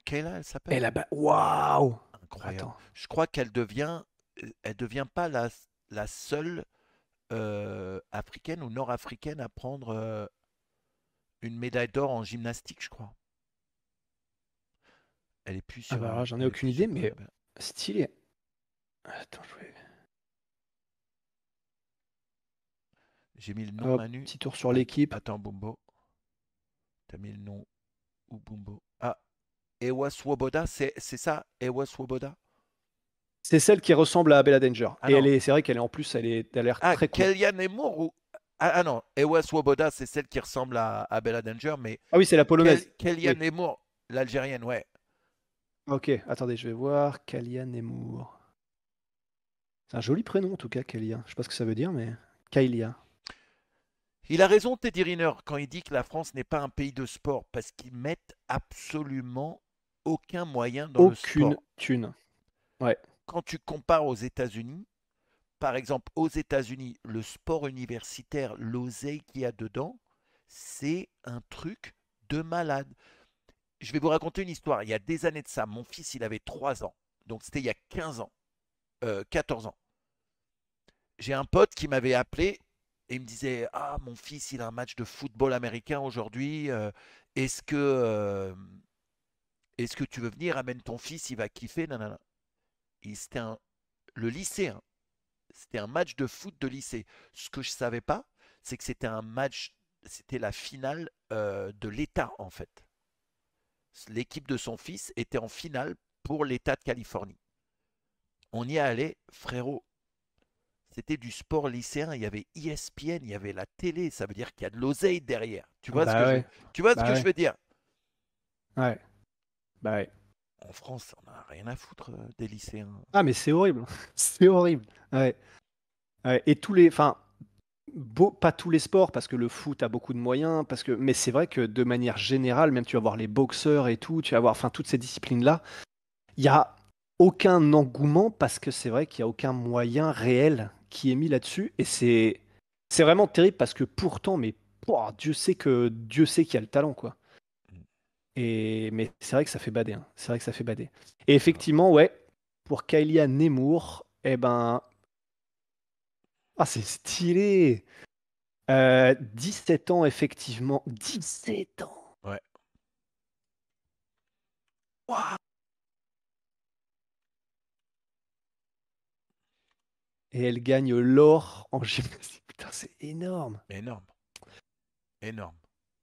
Kayla, elle s'appelle? Waouh! Incroyable. Attends. Je crois elle devient pas la seule africaine ou nord-africaine à prendre une médaille d'or en gymnastique, je crois. Elle est plus Ah sur, bah alors, j'en ai elle est aucune plus idée, sur mais stylé. Attends, J'ai mis le nom, hop, Manu. petit tour sur l'équipe. Attends, Bumbo. T'as mis le nom ou Bumbo? Ah, Ewa Swoboda, c'est ça, Ewa Swoboda? C'est celle qui ressemble à Bella Danger. Ah Et non. c'est vrai qu'elle est en plus, elle a l'air Ah, très cool. Kellyanne Emour ou. Ah non, Ewa Swoboda, c'est celle qui ressemble à Bella Danger, mais Ah oui, c'est la polonaise. Oui. Kellyanne Emour, l'Algérienne, ouais. Ok, attendez, je vais voir. Kalia Nemour. C'est un joli prénom en tout cas, Kalia. Je sais pas ce que ça veut dire, mais. Kailia. Il a raison, Teddy Riner, quand il dit que la France n'est pas un pays de sport, parce qu'ils mettent absolument aucun moyen dans le Aucune sport. thune. Ouais. Quand tu compares aux États-Unis, par exemple, aux États-Unis, le sport universitaire, l'oseille qu'il y a dedans, c'est un truc de malade. Je vais vous raconter une histoire. Il y a des années de ça, mon fils, il avait 3 ans. Donc c'était il y a 15 ans, 14 ans. J'ai un pote qui m'avait appelé et il me disait: Ah, mon fils, il a un match de football américain aujourd'hui. Est-ce que, euh, est-ce que tu veux venir? Amène ton fils, il va kiffer. Nanana. Et le lycée, hein. C'était un match de foot de lycée. Ce que je ne savais pas, c'est que c'était la finale de l'État en fait. L'équipe de son fils était en finale pour l'État de Californie. On y est allé, frérot. C'était du sport lycéen, il y avait ESPN, il y avait la télé, ça veut dire qu'il y a de l'oseille derrière. Bah ouais. Tu vois ce Bah que je ouais. veux dire? Ouais. Bah ouais. En France, on n'a rien à foutre des lycéens. Ah, mais c'est horrible. C'est horrible. Ouais. Ouais. Et enfin, pas tous les sports, parce que le foot a beaucoup de moyens, mais c'est vrai que de manière générale, même tu vas voir les boxeurs et tout, tu vas voir, enfin, toutes ces disciplines-là, il y a aucun engouement parce que c'est vrai qu'il y a aucun moyen réel qui est mis là-dessus. Et c'est vraiment terrible parce que pourtant, mais pouah, Dieu sait qu'il y a le talent, quoi. Mais c'est vrai que ça fait bader, hein. C'est vrai que ça fait bader. Et effectivement, ouais, pour Kylia Nemour, eh ben, ah, c'est stylé. 17 ans, effectivement. 17 ans. Ouais. Waouh. Et elle gagne l'or en gymnastique. Putain, c'est énorme. Énorme. Énorme.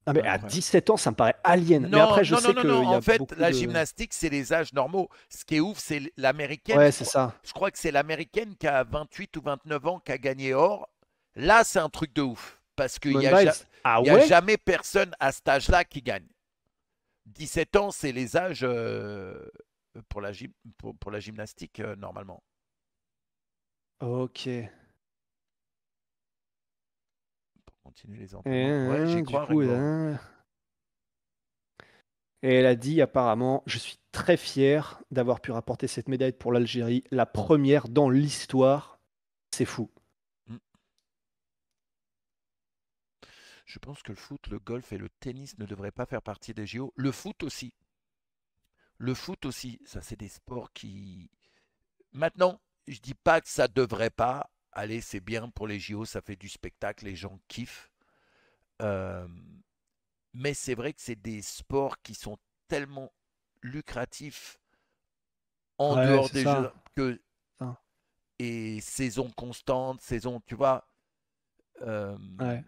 Ah, mais à Incroyable. 17 ans, ça me paraît alien. Mais Non, après, je non, non, sais non, non. qu'il y En a fait, beaucoup la de. gymnastique, c'est les âges normaux. Ce qui est ouf, c'est l'américaine. Ouais, c'est ça. Je crois que c'est l'américaine qui a 28 ou 29 ans qui a gagné or. Là, c'est un truc de ouf. Parce qu'il Simone n'y a, Biles. Ah il y a ouais? jamais personne à cet âge-là qui gagne. 17 ans, c'est les âges pour la gymnastique, normalement. Ok. Pour continuer les Et, entraînements. Ouais, j'y du crois, coup, Rainbow. et elle a dit apparemment, je suis très fier d'avoir pu rapporter cette médaille pour l'Algérie, la première dans l'histoire. C'est fou. Mm. Je pense que le foot, le golf et le tennis ne devraient pas faire partie des JO. Le foot aussi. Le foot aussi, ça c'est des sports qui... Maintenant, je dis pas que ça devrait pas. Allez, c'est bien pour les JO, ça fait du spectacle, les gens kiffent. Euh, mais c'est vrai que c'est des sports qui sont tellement lucratifs en Ouais, dehors c'est des jeux ça. que Ça. et saison constante, saison, tu vois. euh, Ouais.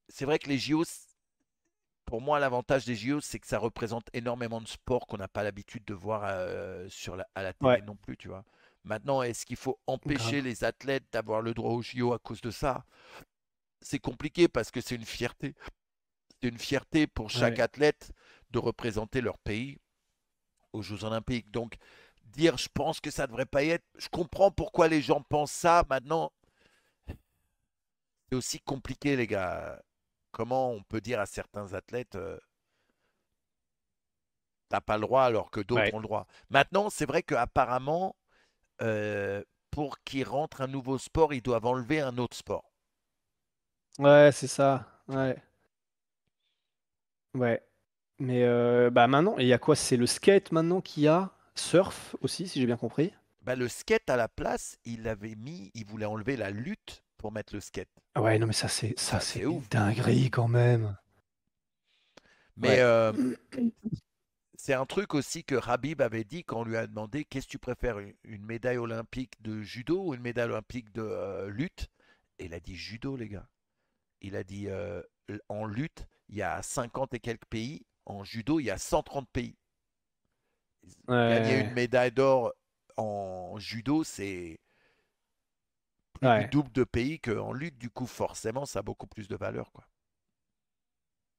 c'est vrai que les JO, pour moi, l'avantage des JO, c'est que ça représente énormément de sports qu'on n'a pas l'habitude de voir à la Ouais. télé non plus, tu vois. Maintenant, est-ce qu'il faut empêcher Grave. les athlètes d'avoir le droit aux JO à cause de ça? C'est compliqué parce que c'est une fierté. C'est une fierté pour chaque Ouais. athlète de représenter leur pays aux Jeux Olympiques. Donc, dire je pense que ça ne devrait pas y être, je comprends pourquoi les gens pensent ça. Maintenant, c'est aussi compliqué, les gars. Comment on peut dire à certains athlètes, t'as pas le droit alors que d'autres Ouais. ont le droit. Maintenant, c'est vrai qu'apparemment, pour qu'ils rentrent un nouveau sport, ils doivent enlever un autre sport. Ouais, c'est ça. Ouais. Ouais. Mais bah maintenant, il y a quoi? C'est le skate maintenant qu'il y a. Surf aussi, si j'ai bien compris. Bah, le skate à la place, il voulait enlever la lutte pour mettre le skate. Ouais, non, mais ça Ça, c'est c'est une ouf. dinguerie quand même. Mais Ouais. c'est un truc aussi que Habib avait dit quand on lui a demandé qu'est-ce que tu préfères, une médaille olympique de judo ou une médaille olympique de lutte? Et il a dit judo, les gars. Il a dit en lutte, il y a 50 et quelques pays. En judo, il y a 130 pays. Gagner une Ouais. médaille d'or en judo, c'est plus du Ouais. double de pays qu'en lutte. Du coup, forcément, ça a beaucoup plus de valeur, quoi.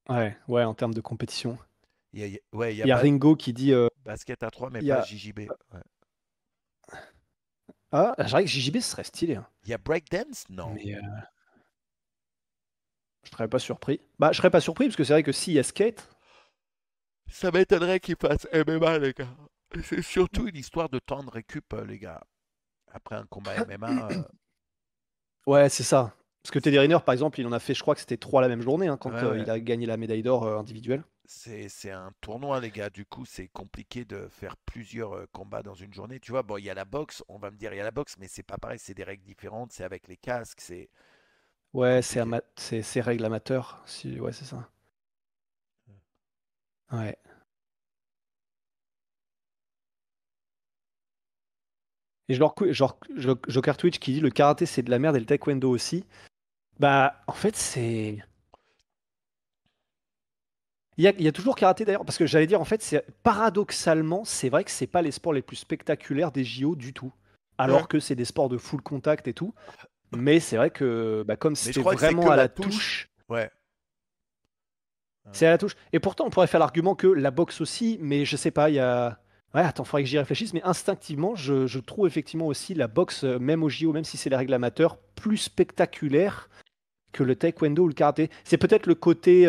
Ouais. Ouais, en termes de compétition. Ouais, il y a Il y a Ringo qui dit basket à 3, mais il y pas a JJB. Ouais. ah, je dirais que JJB ce serait stylé, hein. Il y a breakdance? Non. Mais je serais pas surpris. Bah, je serais pas surpris parce que c'est vrai que s'il y a skate, Ça m'étonnerait qu'il fasse MMA, les gars. C'est surtout une histoire de temps de récup, les gars. Après un combat MMA, ouais, c'est ça. Parce que Teddy Riner, par exemple, il en a fait, je crois que c'était 3 la même journée, hein, quand ouais, ouais. il a gagné la médaille d'or individuelle. C'est un tournoi, les gars. Du coup, c'est compliqué de faire plusieurs combats dans une journée. Tu vois, bon, il y a la boxe, on va me dire, il y a la boxe, mais c'est pas pareil, c'est des règles différentes, c'est avec les casques, c'est Ouais, compliqué. c'est règle amateur. Si... Ouais, c'est ça. Ouais. Et Joker Twitch qui dit le karaté c'est de la merde et le taekwondo aussi. Bah, en fait, c'est. Il y a toujours karaté d'ailleurs, parce que j'allais dire, en fait, paradoxalement, c'est vrai que c'est pas les sports les plus spectaculaires des JO du tout. Ouais. Alors que c'est des sports de full contact et tout. Mais c'est vrai que, bah, comme Mais je c'était crois que c'est que vraiment à la la touche. touche, Ouais. c'est à la touche. Et pourtant, on pourrait faire l'argument que la boxe aussi, mais je sais pas, il y a. Ouais, attends, faudrait que j'y réfléchisse, mais instinctivement, je trouve effectivement aussi la boxe, même au JO, même si c'est les règles amateurs, plus spectaculaire que le taekwondo ou le karaté. C'est peut-être le côté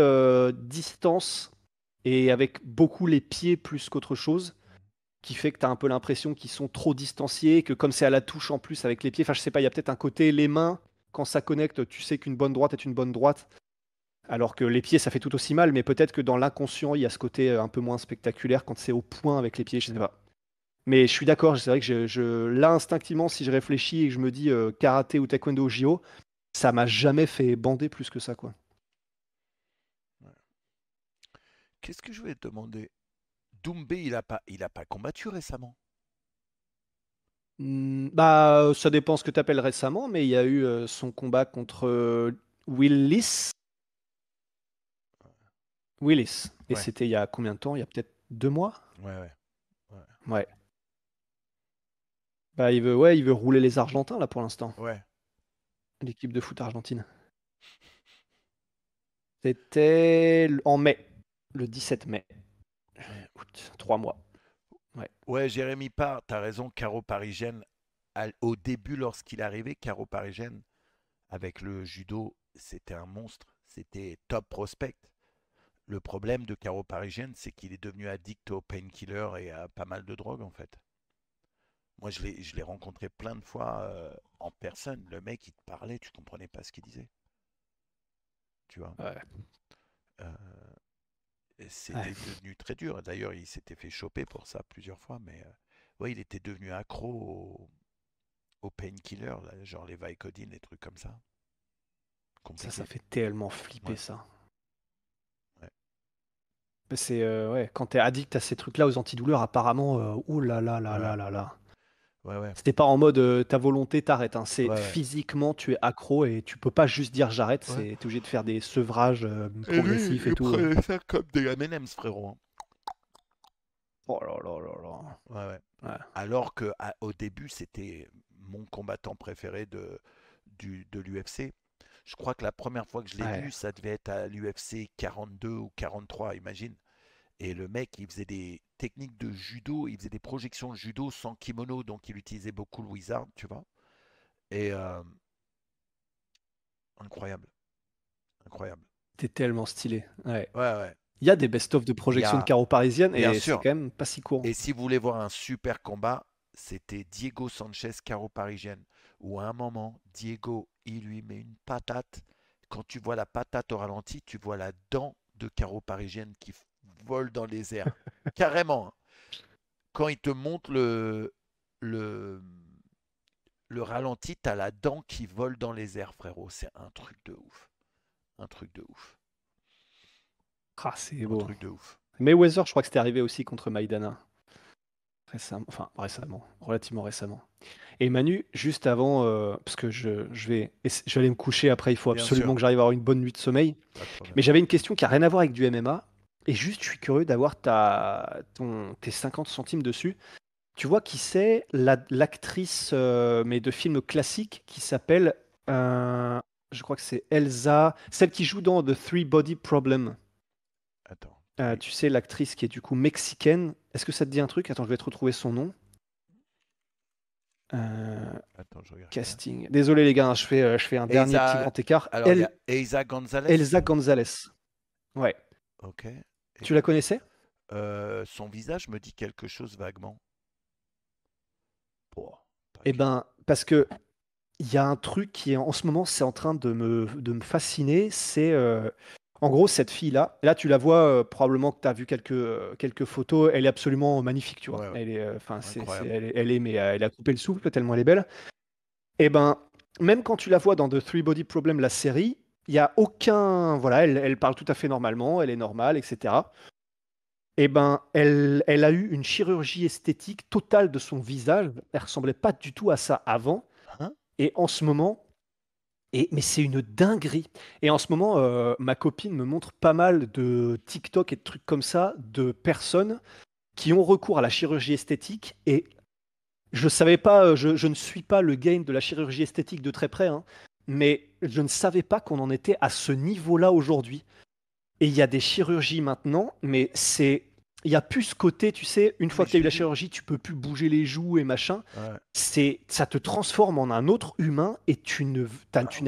distance et avec beaucoup les pieds plus qu'autre chose qui fait que tu as un peu l'impression qu'ils sont trop distanciés, que comme c'est à la touche en plus avec les pieds, enfin je sais pas, il y a peut-être un côté les mains, quand ça connecte, tu sais qu'une bonne droite est une bonne droite, alors que les pieds ça fait tout aussi mal, mais peut-être que dans l'inconscient il y a ce côté un peu moins spectaculaire quand c'est au point avec les pieds, je sais pas. Mais je suis d'accord, c'est vrai que là instinctivement, si je réfléchis et que je me dis karaté ou taekwondo au JO, ça m'a jamais fait bander plus que ça, quoi. Ouais. Qu'est-ce que je voulais te demander? Doumbé, il a pas combattu récemment. Bah, ça dépend ce que tu appelles récemment, mais il y a eu son combat contre Willis. Willis. Et Ouais, c'était il y a combien de temps? Il y a peut-être 2 mois? ouais, ouais, ouais. Ouais. Bah, ouais, il veut rouler les Argentins, là, pour l'instant. Ouais. L'équipe de foot argentine. C'était en mai. Le 17 mai. Ouais. Août. 3 mois. Ouais. Ouais, Jérémy Parr, t'as raison, carreau parisienne. au début, lorsqu'il est arrivé, Caro Parisienne, avec le judo, c'était un monstre. C'était top prospect. Le problème de Caro Parisienne, c'est qu'il est devenu addict aux painkillers et à pas mal de drogues, en fait. Moi, je l'ai rencontré plein de fois en personne. Le mec, il te parlait, tu comprenais pas ce qu'il disait. Tu vois. Ouais. Euh, et Ouais. c'était devenu très dur. D'ailleurs, il s'était fait choper pour ça plusieurs fois. Mais ouais, il était devenu accro aux painkillers, là, genre les Vicodin, les trucs comme ça. Ça Compliqué. fait tellement flipper Ouais, ça. ouais, C'est ouais, quand t'es addict à ces trucs-là, aux antidouleurs, apparemment, ouh là là là ouais, là là là. ouais, ouais, C'était pas en mode ta volonté t'arrête, hein. C'est ouais, ouais. physiquement tu es accro et tu peux pas juste dire j'arrête. Ouais. T'es obligé de faire des sevrages Et lui, progressifs et il tout. prenait ça comme des M&M's, frérot, hein. Oh là là là là. Ouais, ouais. Ouais. Alors que au début, c'était mon combattant préféré de l'UFC. Je crois que la première fois que je l'ai Ouais. vu, ça devait être à l'UFC 42 ou 43, imagine. Et le mec, il faisait des techniques de judo, il faisait des projections de judo sans kimono, donc il utilisait beaucoup le wizard, tu vois. Et incroyable, incroyable. C'était tellement stylé. Ouais. Ouais, ouais. Il y a des best-of de Il y projection de a, carreaux parisienne bien et c'est sûr. quand même pas si courant. Et si vous voulez voir un super combat, c'était Diego Sanchez Caro Parisienne, où à un moment, Diego, il lui met une patate. Quand tu vois la patate au ralenti, tu vois la dent de Caro Parisienne qui vole dans les airs. Carrément, hein. Quand il te montre le, le ralenti, t'as la dent qui vole dans les airs, frérot. C'est un truc de ouf. Un truc de ouf. Ah, c'est Un beau. truc de ouf. Mayweather, je crois que c'était arrivé aussi contre Maïdana. Récemment, enfin récemment, relativement récemment. Et Manu, juste avant, parce que je vais aller me coucher après, il faut Bien absolument sûr, que j'arrive à avoir une bonne nuit de sommeil. pas de problème. Mais j'avais une question qui a rien à voir avec du MMA. Et juste, je suis curieux d'avoir tes 50 centimes dessus. Tu vois qui c'est l'actrice, mais de films classiques, qui s'appelle, je crois que c'est Elsa, celle qui joue dans The Three Body Problem. Attends. Three. Tu sais, l'actrice qui est du coup mexicaine. Est-ce que ça te dit un truc? Attends, je vais te retrouver son nom. Euh, Attends, je regarde ça. Casting. Désolé les gars, hein, je fais un dernier petit Eiza. grand écart. Alors, il y a Eiza Gonzalez. Elsa Gonzalez. Ouais. Ok. Tu la connaissais? Son visage me dit quelque chose vaguement. Oh, Eh tac. ben, parce que il y a un truc qui est en ce moment, c'est en train de me fasciner. C'est en gros cette fille-là. Là, tu la vois probablement que tu as vu quelques photos. Elle est absolument magnifique, tu vois. Ouais, ouais. Elle est, enfin, Incroyable. mais elle a coupé le souffle tellement elle est belle. Eh ben, même quand tu la vois dans The Three Body Problem, la série, il y a aucun, voilà, elle parle tout à fait normalement, elle est normale, etc. Eh ben, elle a eu une chirurgie esthétique totale de son visage. Elle ressemblait pas du tout à ça avant. Hein? Et en ce moment, mais c'est une dinguerie. Et en ce moment, ma copine me montre pas mal de TikTok et de trucs comme ça de personnes qui ont recours à la chirurgie esthétique. Et je savais pas, je ne suis pas le game de la chirurgie esthétique de très près, hein, mais je ne savais pas qu'on en était à ce niveau-là aujourd'hui. Et il y a des chirurgies maintenant, mais il y a plus ce côté, tu sais, une fois Mais que tu as je eu l'ai la vu. chirurgie, tu peux plus bouger les joues et machin. Ouais. Ça te transforme en un autre humain et Ah tu n'as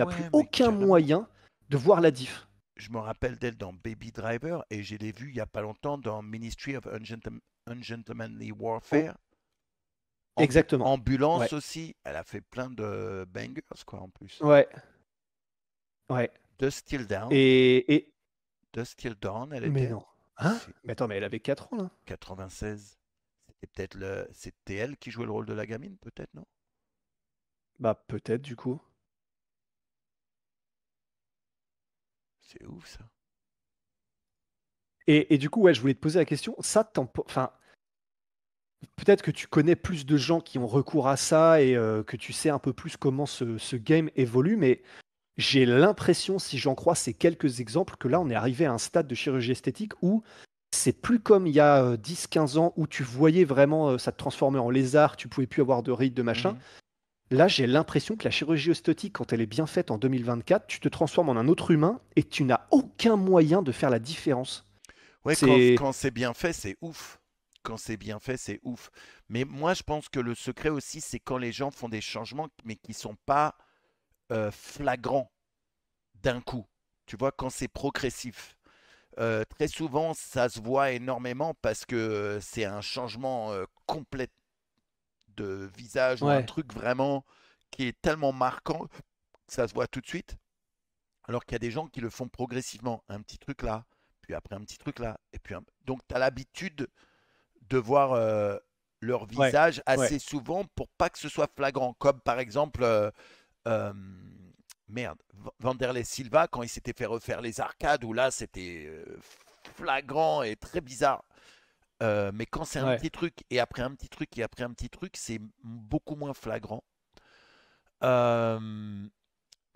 plus ouais, mais aucun carrément. moyen de voir la diff. Je me rappelle d'elle dans Baby Driver et je l'ai vue il y a pas longtemps dans Ministry of Ungentlemanly Oh, Warfare. exactement. Ambulance Ouais, aussi. Elle a fait plein de bangers, quoi, en plus. ouais, ouais. Dust Till Down. Et Dust Till Dawn, elle mais était. non. Hein? Si, Mais attends, mais elle avait 4 ans là. 96. C'était elle qui jouait le rôle de la gamine, peut-être, non? Bah peut-être du coup. C'est ouf, ça. Et du coup, ouais, je voulais te poser la question. Ça, enfin, peut-être que tu connais plus de gens qui ont recours à ça et que tu sais un peu plus comment ce game évolue, mais j'ai l'impression, si j'en crois ces quelques exemples, que là, on est arrivé à un stade de chirurgie esthétique où c'est plus comme il y a 10-15 ans où tu voyais vraiment ça te transformer en lézard, tu pouvais plus avoir de rides, de machin. Mhm. Là, j'ai l'impression que la chirurgie esthétique, quand elle est bien faite en 2024, tu te transformes en un autre humain et tu n'as aucun moyen de faire la différence. Ouais, C'est quand c'est bien fait, c'est ouf. quand c'est bien fait, c'est ouf. Mais moi, je pense que le secret aussi, c'est quand les gens font des changements, mais qui sont pas flagrants d'un coup. Tu vois, quand c'est progressif. Très souvent, ça se voit énormément parce que c'est un changement complet de visage ou un Ouais, truc vraiment qui est tellement marquant que ça se voit tout de suite. Alors qu'il y a des gens qui le font progressivement. Un petit truc là, puis après un petit truc là, et puis donc tu as l'habitude de voir leur ouais, visage ouais. assez souvent pour pas que ce soit flagrant. Comme par exemple, euh, merde, Vanderlei Silva, quand il s'était fait refaire les arcades, où là c'était flagrant et très bizarre. Mais quand c'est un Ouais. petit truc, et après un petit truc, et après un petit truc, c'est beaucoup moins flagrant. Euh,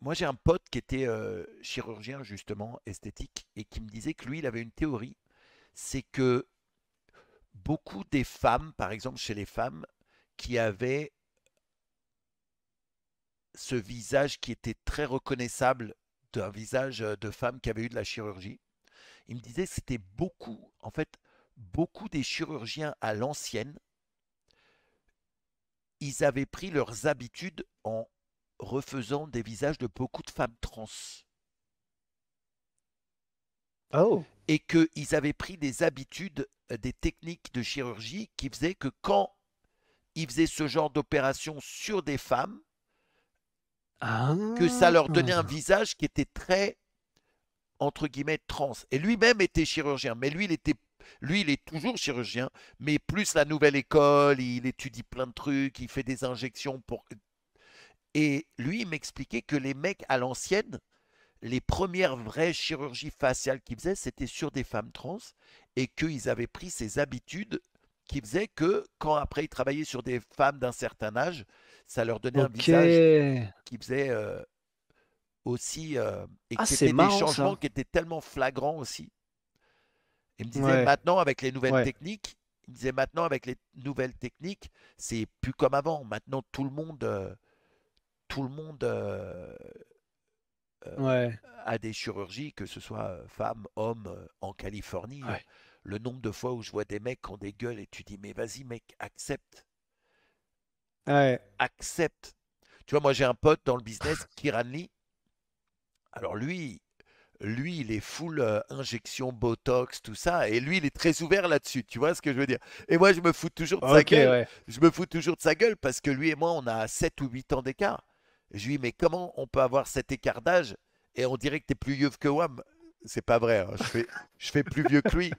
Moi, j'ai un pote qui était chirurgien, justement, esthétique, et qui me disait que lui, il avait une théorie, c'est que beaucoup des femmes, par exemple chez les femmes, qui avaient ce visage qui était très reconnaissable d'un visage de femme qui avait eu de la chirurgie, il me disait que c'était beaucoup, en fait, beaucoup des chirurgiens à l'ancienne, ils avaient pris leurs habitudes en refaisant des visages de beaucoup de femmes trans. Oh. Et qu'ils avaient pris des habitudes, des techniques de chirurgie qui faisaient que quand ils faisaient ce genre d'opération sur des femmes, que ça leur donnait un Ah. visage qui était très, entre guillemets, trans. Et lui-même était chirurgien, mais lui, il est toujours chirurgien, mais plus la nouvelle école, il étudie plein de trucs, il fait des injections pour... Et lui, il m'expliquait que les mecs à l'ancienne, les premières vraies chirurgies faciales qu'ils faisaient, c'était sur des femmes trans et qu'ils avaient pris ces habitudes qui faisaient que quand après ils travaillaient sur des femmes d'un certain âge, ça leur donnait un Ok. visage qui faisait aussi et Ah, qui c'est étaient des marrant changements ça. qui étaient tellement flagrants aussi. Il me disait Ouais, maintenant avec les nouvelles ouais, techniques, il me disait maintenant avec les nouvelles techniques, c'est plus comme avant. Maintenant tout le monde euh, ouais, à des chirurgies, que ce soit femmes, hommes, en Californie. ouais. Le nombre de fois où je vois des mecs qui ont des gueules et tu dis, mais vas-y, mec, accepte, Ouais. accepte. Tu vois, moi j'ai un pote dans le business, Kiran Lee. Alors lui, il est full injection, Botox, tout ça. Et lui, il est très ouvert là-dessus. Tu vois ce que je veux dire? Et moi, je me fous toujours de sa Ok, gueule. ouais. Je me fous toujours de sa gueule parce que lui et moi, on a 7 ou 8 ans d'écart. Je lui dis, mais comment on peut avoir cet écart d'âge et on dirait que t'es plus vieux que Wam? C'est pas vrai, hein. Je fais plus vieux que lui.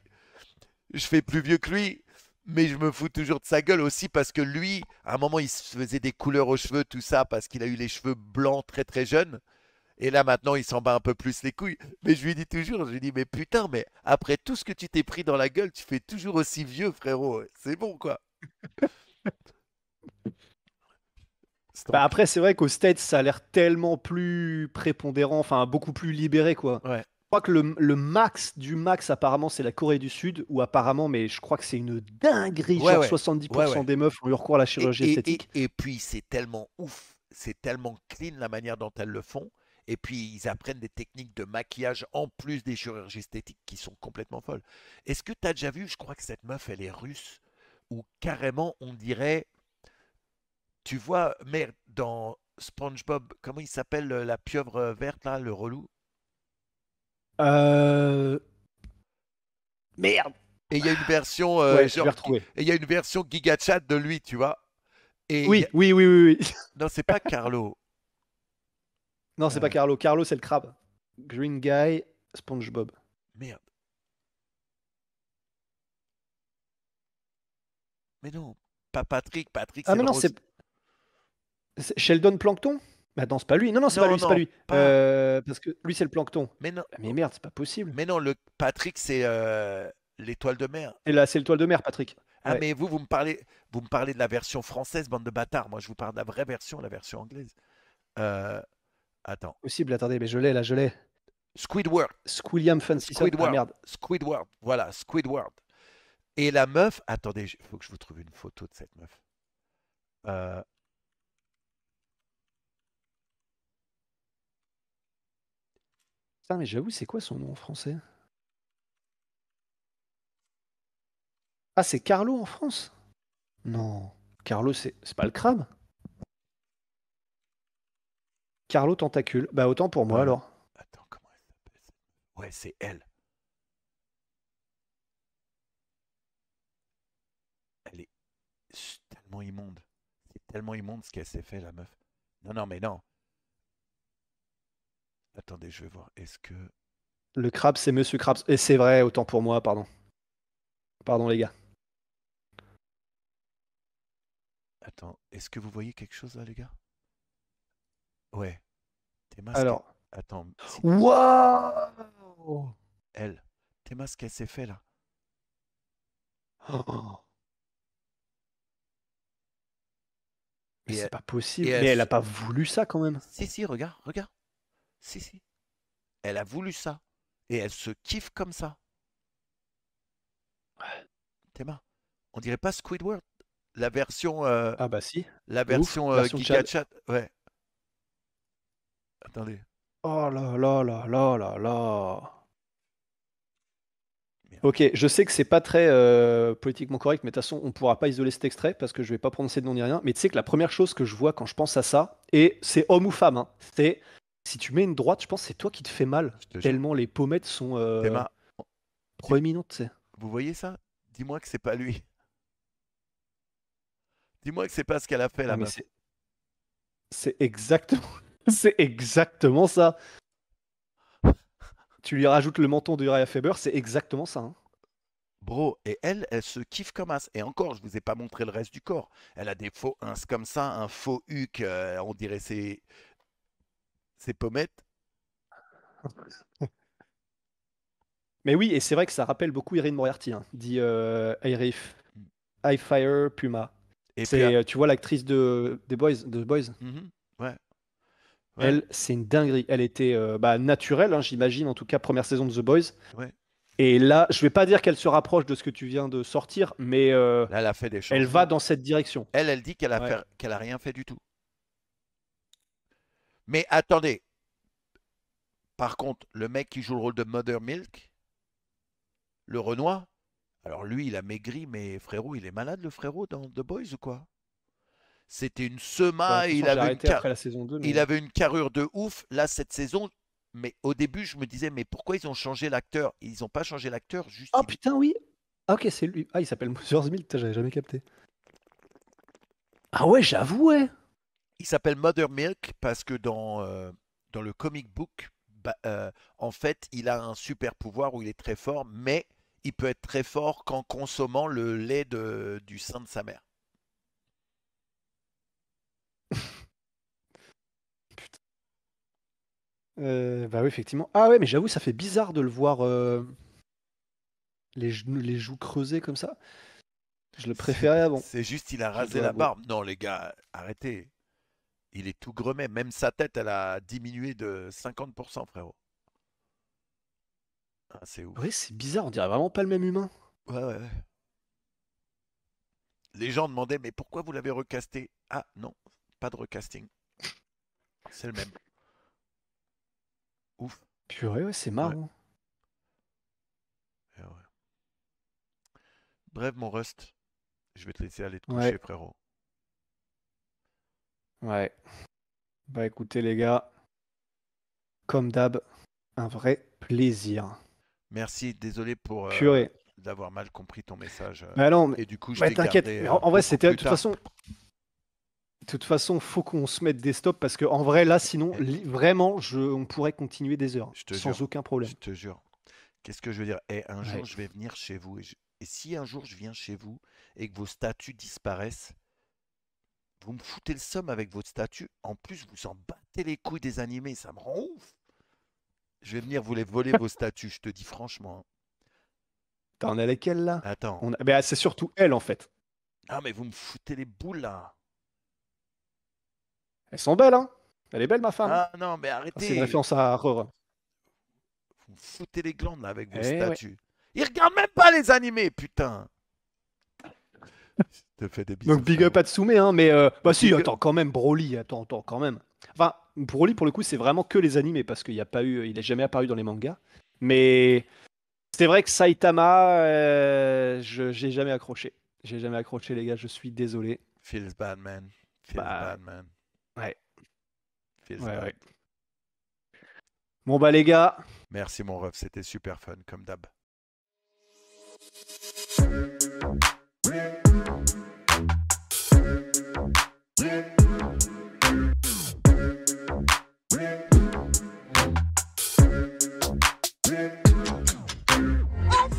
Je fais plus vieux que lui. Mais je me fous toujours de sa gueule aussi parce que lui, à un moment, il se faisait des couleurs aux cheveux, tout ça, parce qu'il a eu les cheveux blancs très très jeunes. Et là, maintenant, il s'en bat un peu plus les couilles. Mais je lui dis toujours, je lui dis, mais putain, mais après tout ce que tu t'es pris dans la gueule, tu fais toujours aussi vieux, frérot. C'est bon, quoi. Bah Donc, après, c'est vrai qu'aux States, ça a l'air tellement plus prépondérant, enfin beaucoup plus libéré, quoi. ouais. Je crois que le max du max, apparemment, c'est la Corée du Sud, ou apparemment, mais je crois que c'est une dinguerie, Ouais, genre ouais. Ouais, 70% ouais. des meufs ont eu recours à la chirurgie esthétique. Et puis, c'est tellement ouf, c'est tellement clean la manière dont elles le font. Et puis, ils apprennent des techniques de maquillage en plus des chirurgies esthétiques qui sont complètement folles. Est-ce que tu as déjà vu, je crois que cette meuf, elle est russe, ou carrément, on dirait, tu vois, merde, dans SpongeBob, comment il s'appelle la pieuvre verte, là, le relou? Euh... Merde! Et il y a une version Ouais, je vais retrouver. et il y a une version Giga Chat de lui, tu vois. Et il y Oui, a- oui, oui, oui, oui. non, c'est pas Carlo. Non, c'est pas Euh, Carlo. Carlo, c'est le crabe. Green Guy, SpongeBob. Merde. Mais non, pas Patrick. Patrick, Ah, c'est mais le non, rose. c'est Sheldon Plankton? Mais attends, c'est pas lui. Non, non, c'est pas Non, lui, c'est pas non, lui. pas. Parce que lui, c'est le plancton. Mais non, Ah, mais merde, c'est pas possible. mais non, le Patrick, c'est l'étoile de mer. Et là, c'est le toile de mer, Patrick. Ah, Ouais. mais vous me parlez de la version française, bande de bâtards. Moi, je vous parle de la vraie version, la version anglaise. Euh, Attends. Possible, attendez, mais je l'ai, là, je l'ai. Squidward. Squilliam Fancyson. Ah, Squidward. merde. Squidward. Voilà, Squidward. Et la meuf, attendez, il faut que je vous trouve une photo de cette meuf. Euh, Putain, mais j'avoue, c'est quoi son nom en français? Ah, c'est Carlo en France? Non. Carlo, c'est pas le crabe? Carlo Tentacule. Bah, autant pour moi Voilà. alors. Attends, comment elle s'appelle? Ouais, c'est elle. Elle est tellement immonde. C'est tellement immonde ce qu'elle s'est fait, la meuf. Non, non, mais non. Attendez, je vais voir. Est-ce que... Le crabe, c'est Monsieur Krabs. Et c'est vrai, autant pour moi, pardon. Pardon, les gars. Attends, est-ce que vous voyez quelque chose là, les gars? Ouais. Tes masques... Alors. Attends, si... Waouh! Elle. Tes masques, elle s'est fait, là. Oh, mais Et c'est elle... pas Et possible. Mais elle elle a se- pas voulu ça quand même. Si, si, regarde, regarde. Si, si. Elle a voulu ça. Et elle se kiffe comme ça. Théma. On dirait pas Squidward. La version, Ah bah si. la De ouf. version Version Giga Chad. Chat. Ouais. Attendez. Oh là là là là là là. Merde. Ok, je sais que c'est pas très politiquement correct, mais de toute façon, on pourra pas isoler cet extrait parce que je vais pas prononcer de nom ni rien. Mais tu sais que la première chose que je vois quand je pense à ça, et c'est homme ou femme, hein, c'est si tu mets une droite, je pense que c'est toi qui te fais mal. Je te jure. Tellement les pommettes sont Théma, dis- proéminentes, tu sais. vous voyez ça? Dis-moi que c'est pas lui. Dis-moi que c'est pas ce qu'elle a fait, Ah la mais meuf. c'est exactement, c'est exactement ça. Tu lui rajoutes le menton de Uriah Faber, c'est exactement ça, hein. Bro, et elle, elle se kiffe comme as. Et encore, je vous ai pas montré le reste du corps. Elle a des faux ins comme ça, un faux huc, on dirait ses pommettes. Mais oui, et c'est vrai que ça rappelle beaucoup Erin Moriarty, hein, dit Highfire Puma. Et puis, C'est, tu vois, l'actrice des Boys, de The Boys. mhm, ouais, ouais, Elle, c'est une dinguerie. Elle était bah, naturelle, hein, j'imagine, en tout cas, première saison de The Boys. ouais. Et là, je vais pas dire qu'elle se rapproche de ce que tu viens de sortir, mais Là, elle a fait des elle va changements. dans cette direction. Elle dit Ouais. qu'elle a rien fait du tout. Mais attendez, par contre, le mec qui joue le rôle de Mother Milk, le Renoir, alors lui, il a maigri, mais frérot, il est malade, le frérot, dans The Boys ou quoi? C'était une Bah, de sema, toute façon, j'ai arrêté après la saison 2, il mais... avait une carrure de ouf, là, cette saison. Mais au début, je me disais, mais pourquoi ils ont changé l'acteur? Ils n'ont pas changé l'acteur, juste Oh putain, oui! Ah, ok, c'est lui. Ah, il s'appelle Mother's Milk, putain, j'avais jamais capté. Ah ouais, j'avoue, ouais! il s'appelle Mother Milk parce que dans le comic book, en fait, il a un super pouvoir où il est très fort, mais il peut être très fort qu'en consommant le lait du sein de sa mère. Putain. Bah oui, effectivement. Ah ouais, mais j'avoue, ça fait bizarre de le voir les joues creusées comme ça. Je le préférais avant, C'est juste, il a je rasé dois la avouer. barbe. Non, les gars, arrêtez. Il est tout gremet. Même sa tête, elle a diminué de 50%, frérot. Ah, c'est Ouais, ouf. c'est bizarre, on dirait vraiment pas le même humain. Ouais, ouais, ouais. Les gens demandaient, mais pourquoi vous l'avez recasté? Ah, non, pas de recasting. C'est le même. Ouf. Purée, ouais, c'est Ouais. marrant. Ouais, ouais. Bref, mon Rust, je vais te laisser aller te Ouais, coucher, frérot. ouais. Bah écoutez les gars, comme d'hab, un vrai plaisir. Merci, désolé pour Purée. d'avoir mal compris ton message. Bah non, mais Et du coup, je bah, t'ai t'inquiète. gardé Mais en vrai, beaucoup c'était de plus toute tard. façon, faut qu'on se mette des stops parce que en vrai, là, sinon, Eh, vraiment, on pourrait continuer des heures je te sans jure, aucun je problème. te jure. Qu'est-ce que je veux dire? Un jour, Ouais. je vais venir chez vous. Et si un jour, je viens chez vous et que vos statuts disparaissent, vous me foutez le somme avec votre statut. En plus, vous en battez les couilles des animés. Ça me rend ouf. Je vais venir vous les voler vos statuts, je te dis franchement. T'en as lesquelles là? Attends. Bah, c'est surtout elle en fait. Ah, mais vous me foutez les boules là. Elles sont belles, hein? Elle est belle, ma femme, hein. Ah non, mais Ah, c'est une arrêtez. référence à Aurora. Vous me foutez les glandes là avec vos Eh ouais. statuts. Ils regardent même pas les animés, putain. Je te fais des bisous, Donc big up frérot. à Tsume, hein, mais bah si, Big up. attends, quand même, Broly, attends, quand même. Enfin, Broly, pour le coup, c'est vraiment que les animés, parce qu'il y a pas eu, il est jamais apparu dans les mangas. Mais C'est vrai que Saitama, j'ai jamais accroché. J'ai jamais accroché, les gars, je suis désolé. Feels bad, man. Feels Bah, bad, man. ouais, Feels ouais, bad. ouais. Bon, bah, les gars, Merci, mon ref. C'était super fun, comme d'hab.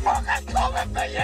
Fucking call it for you!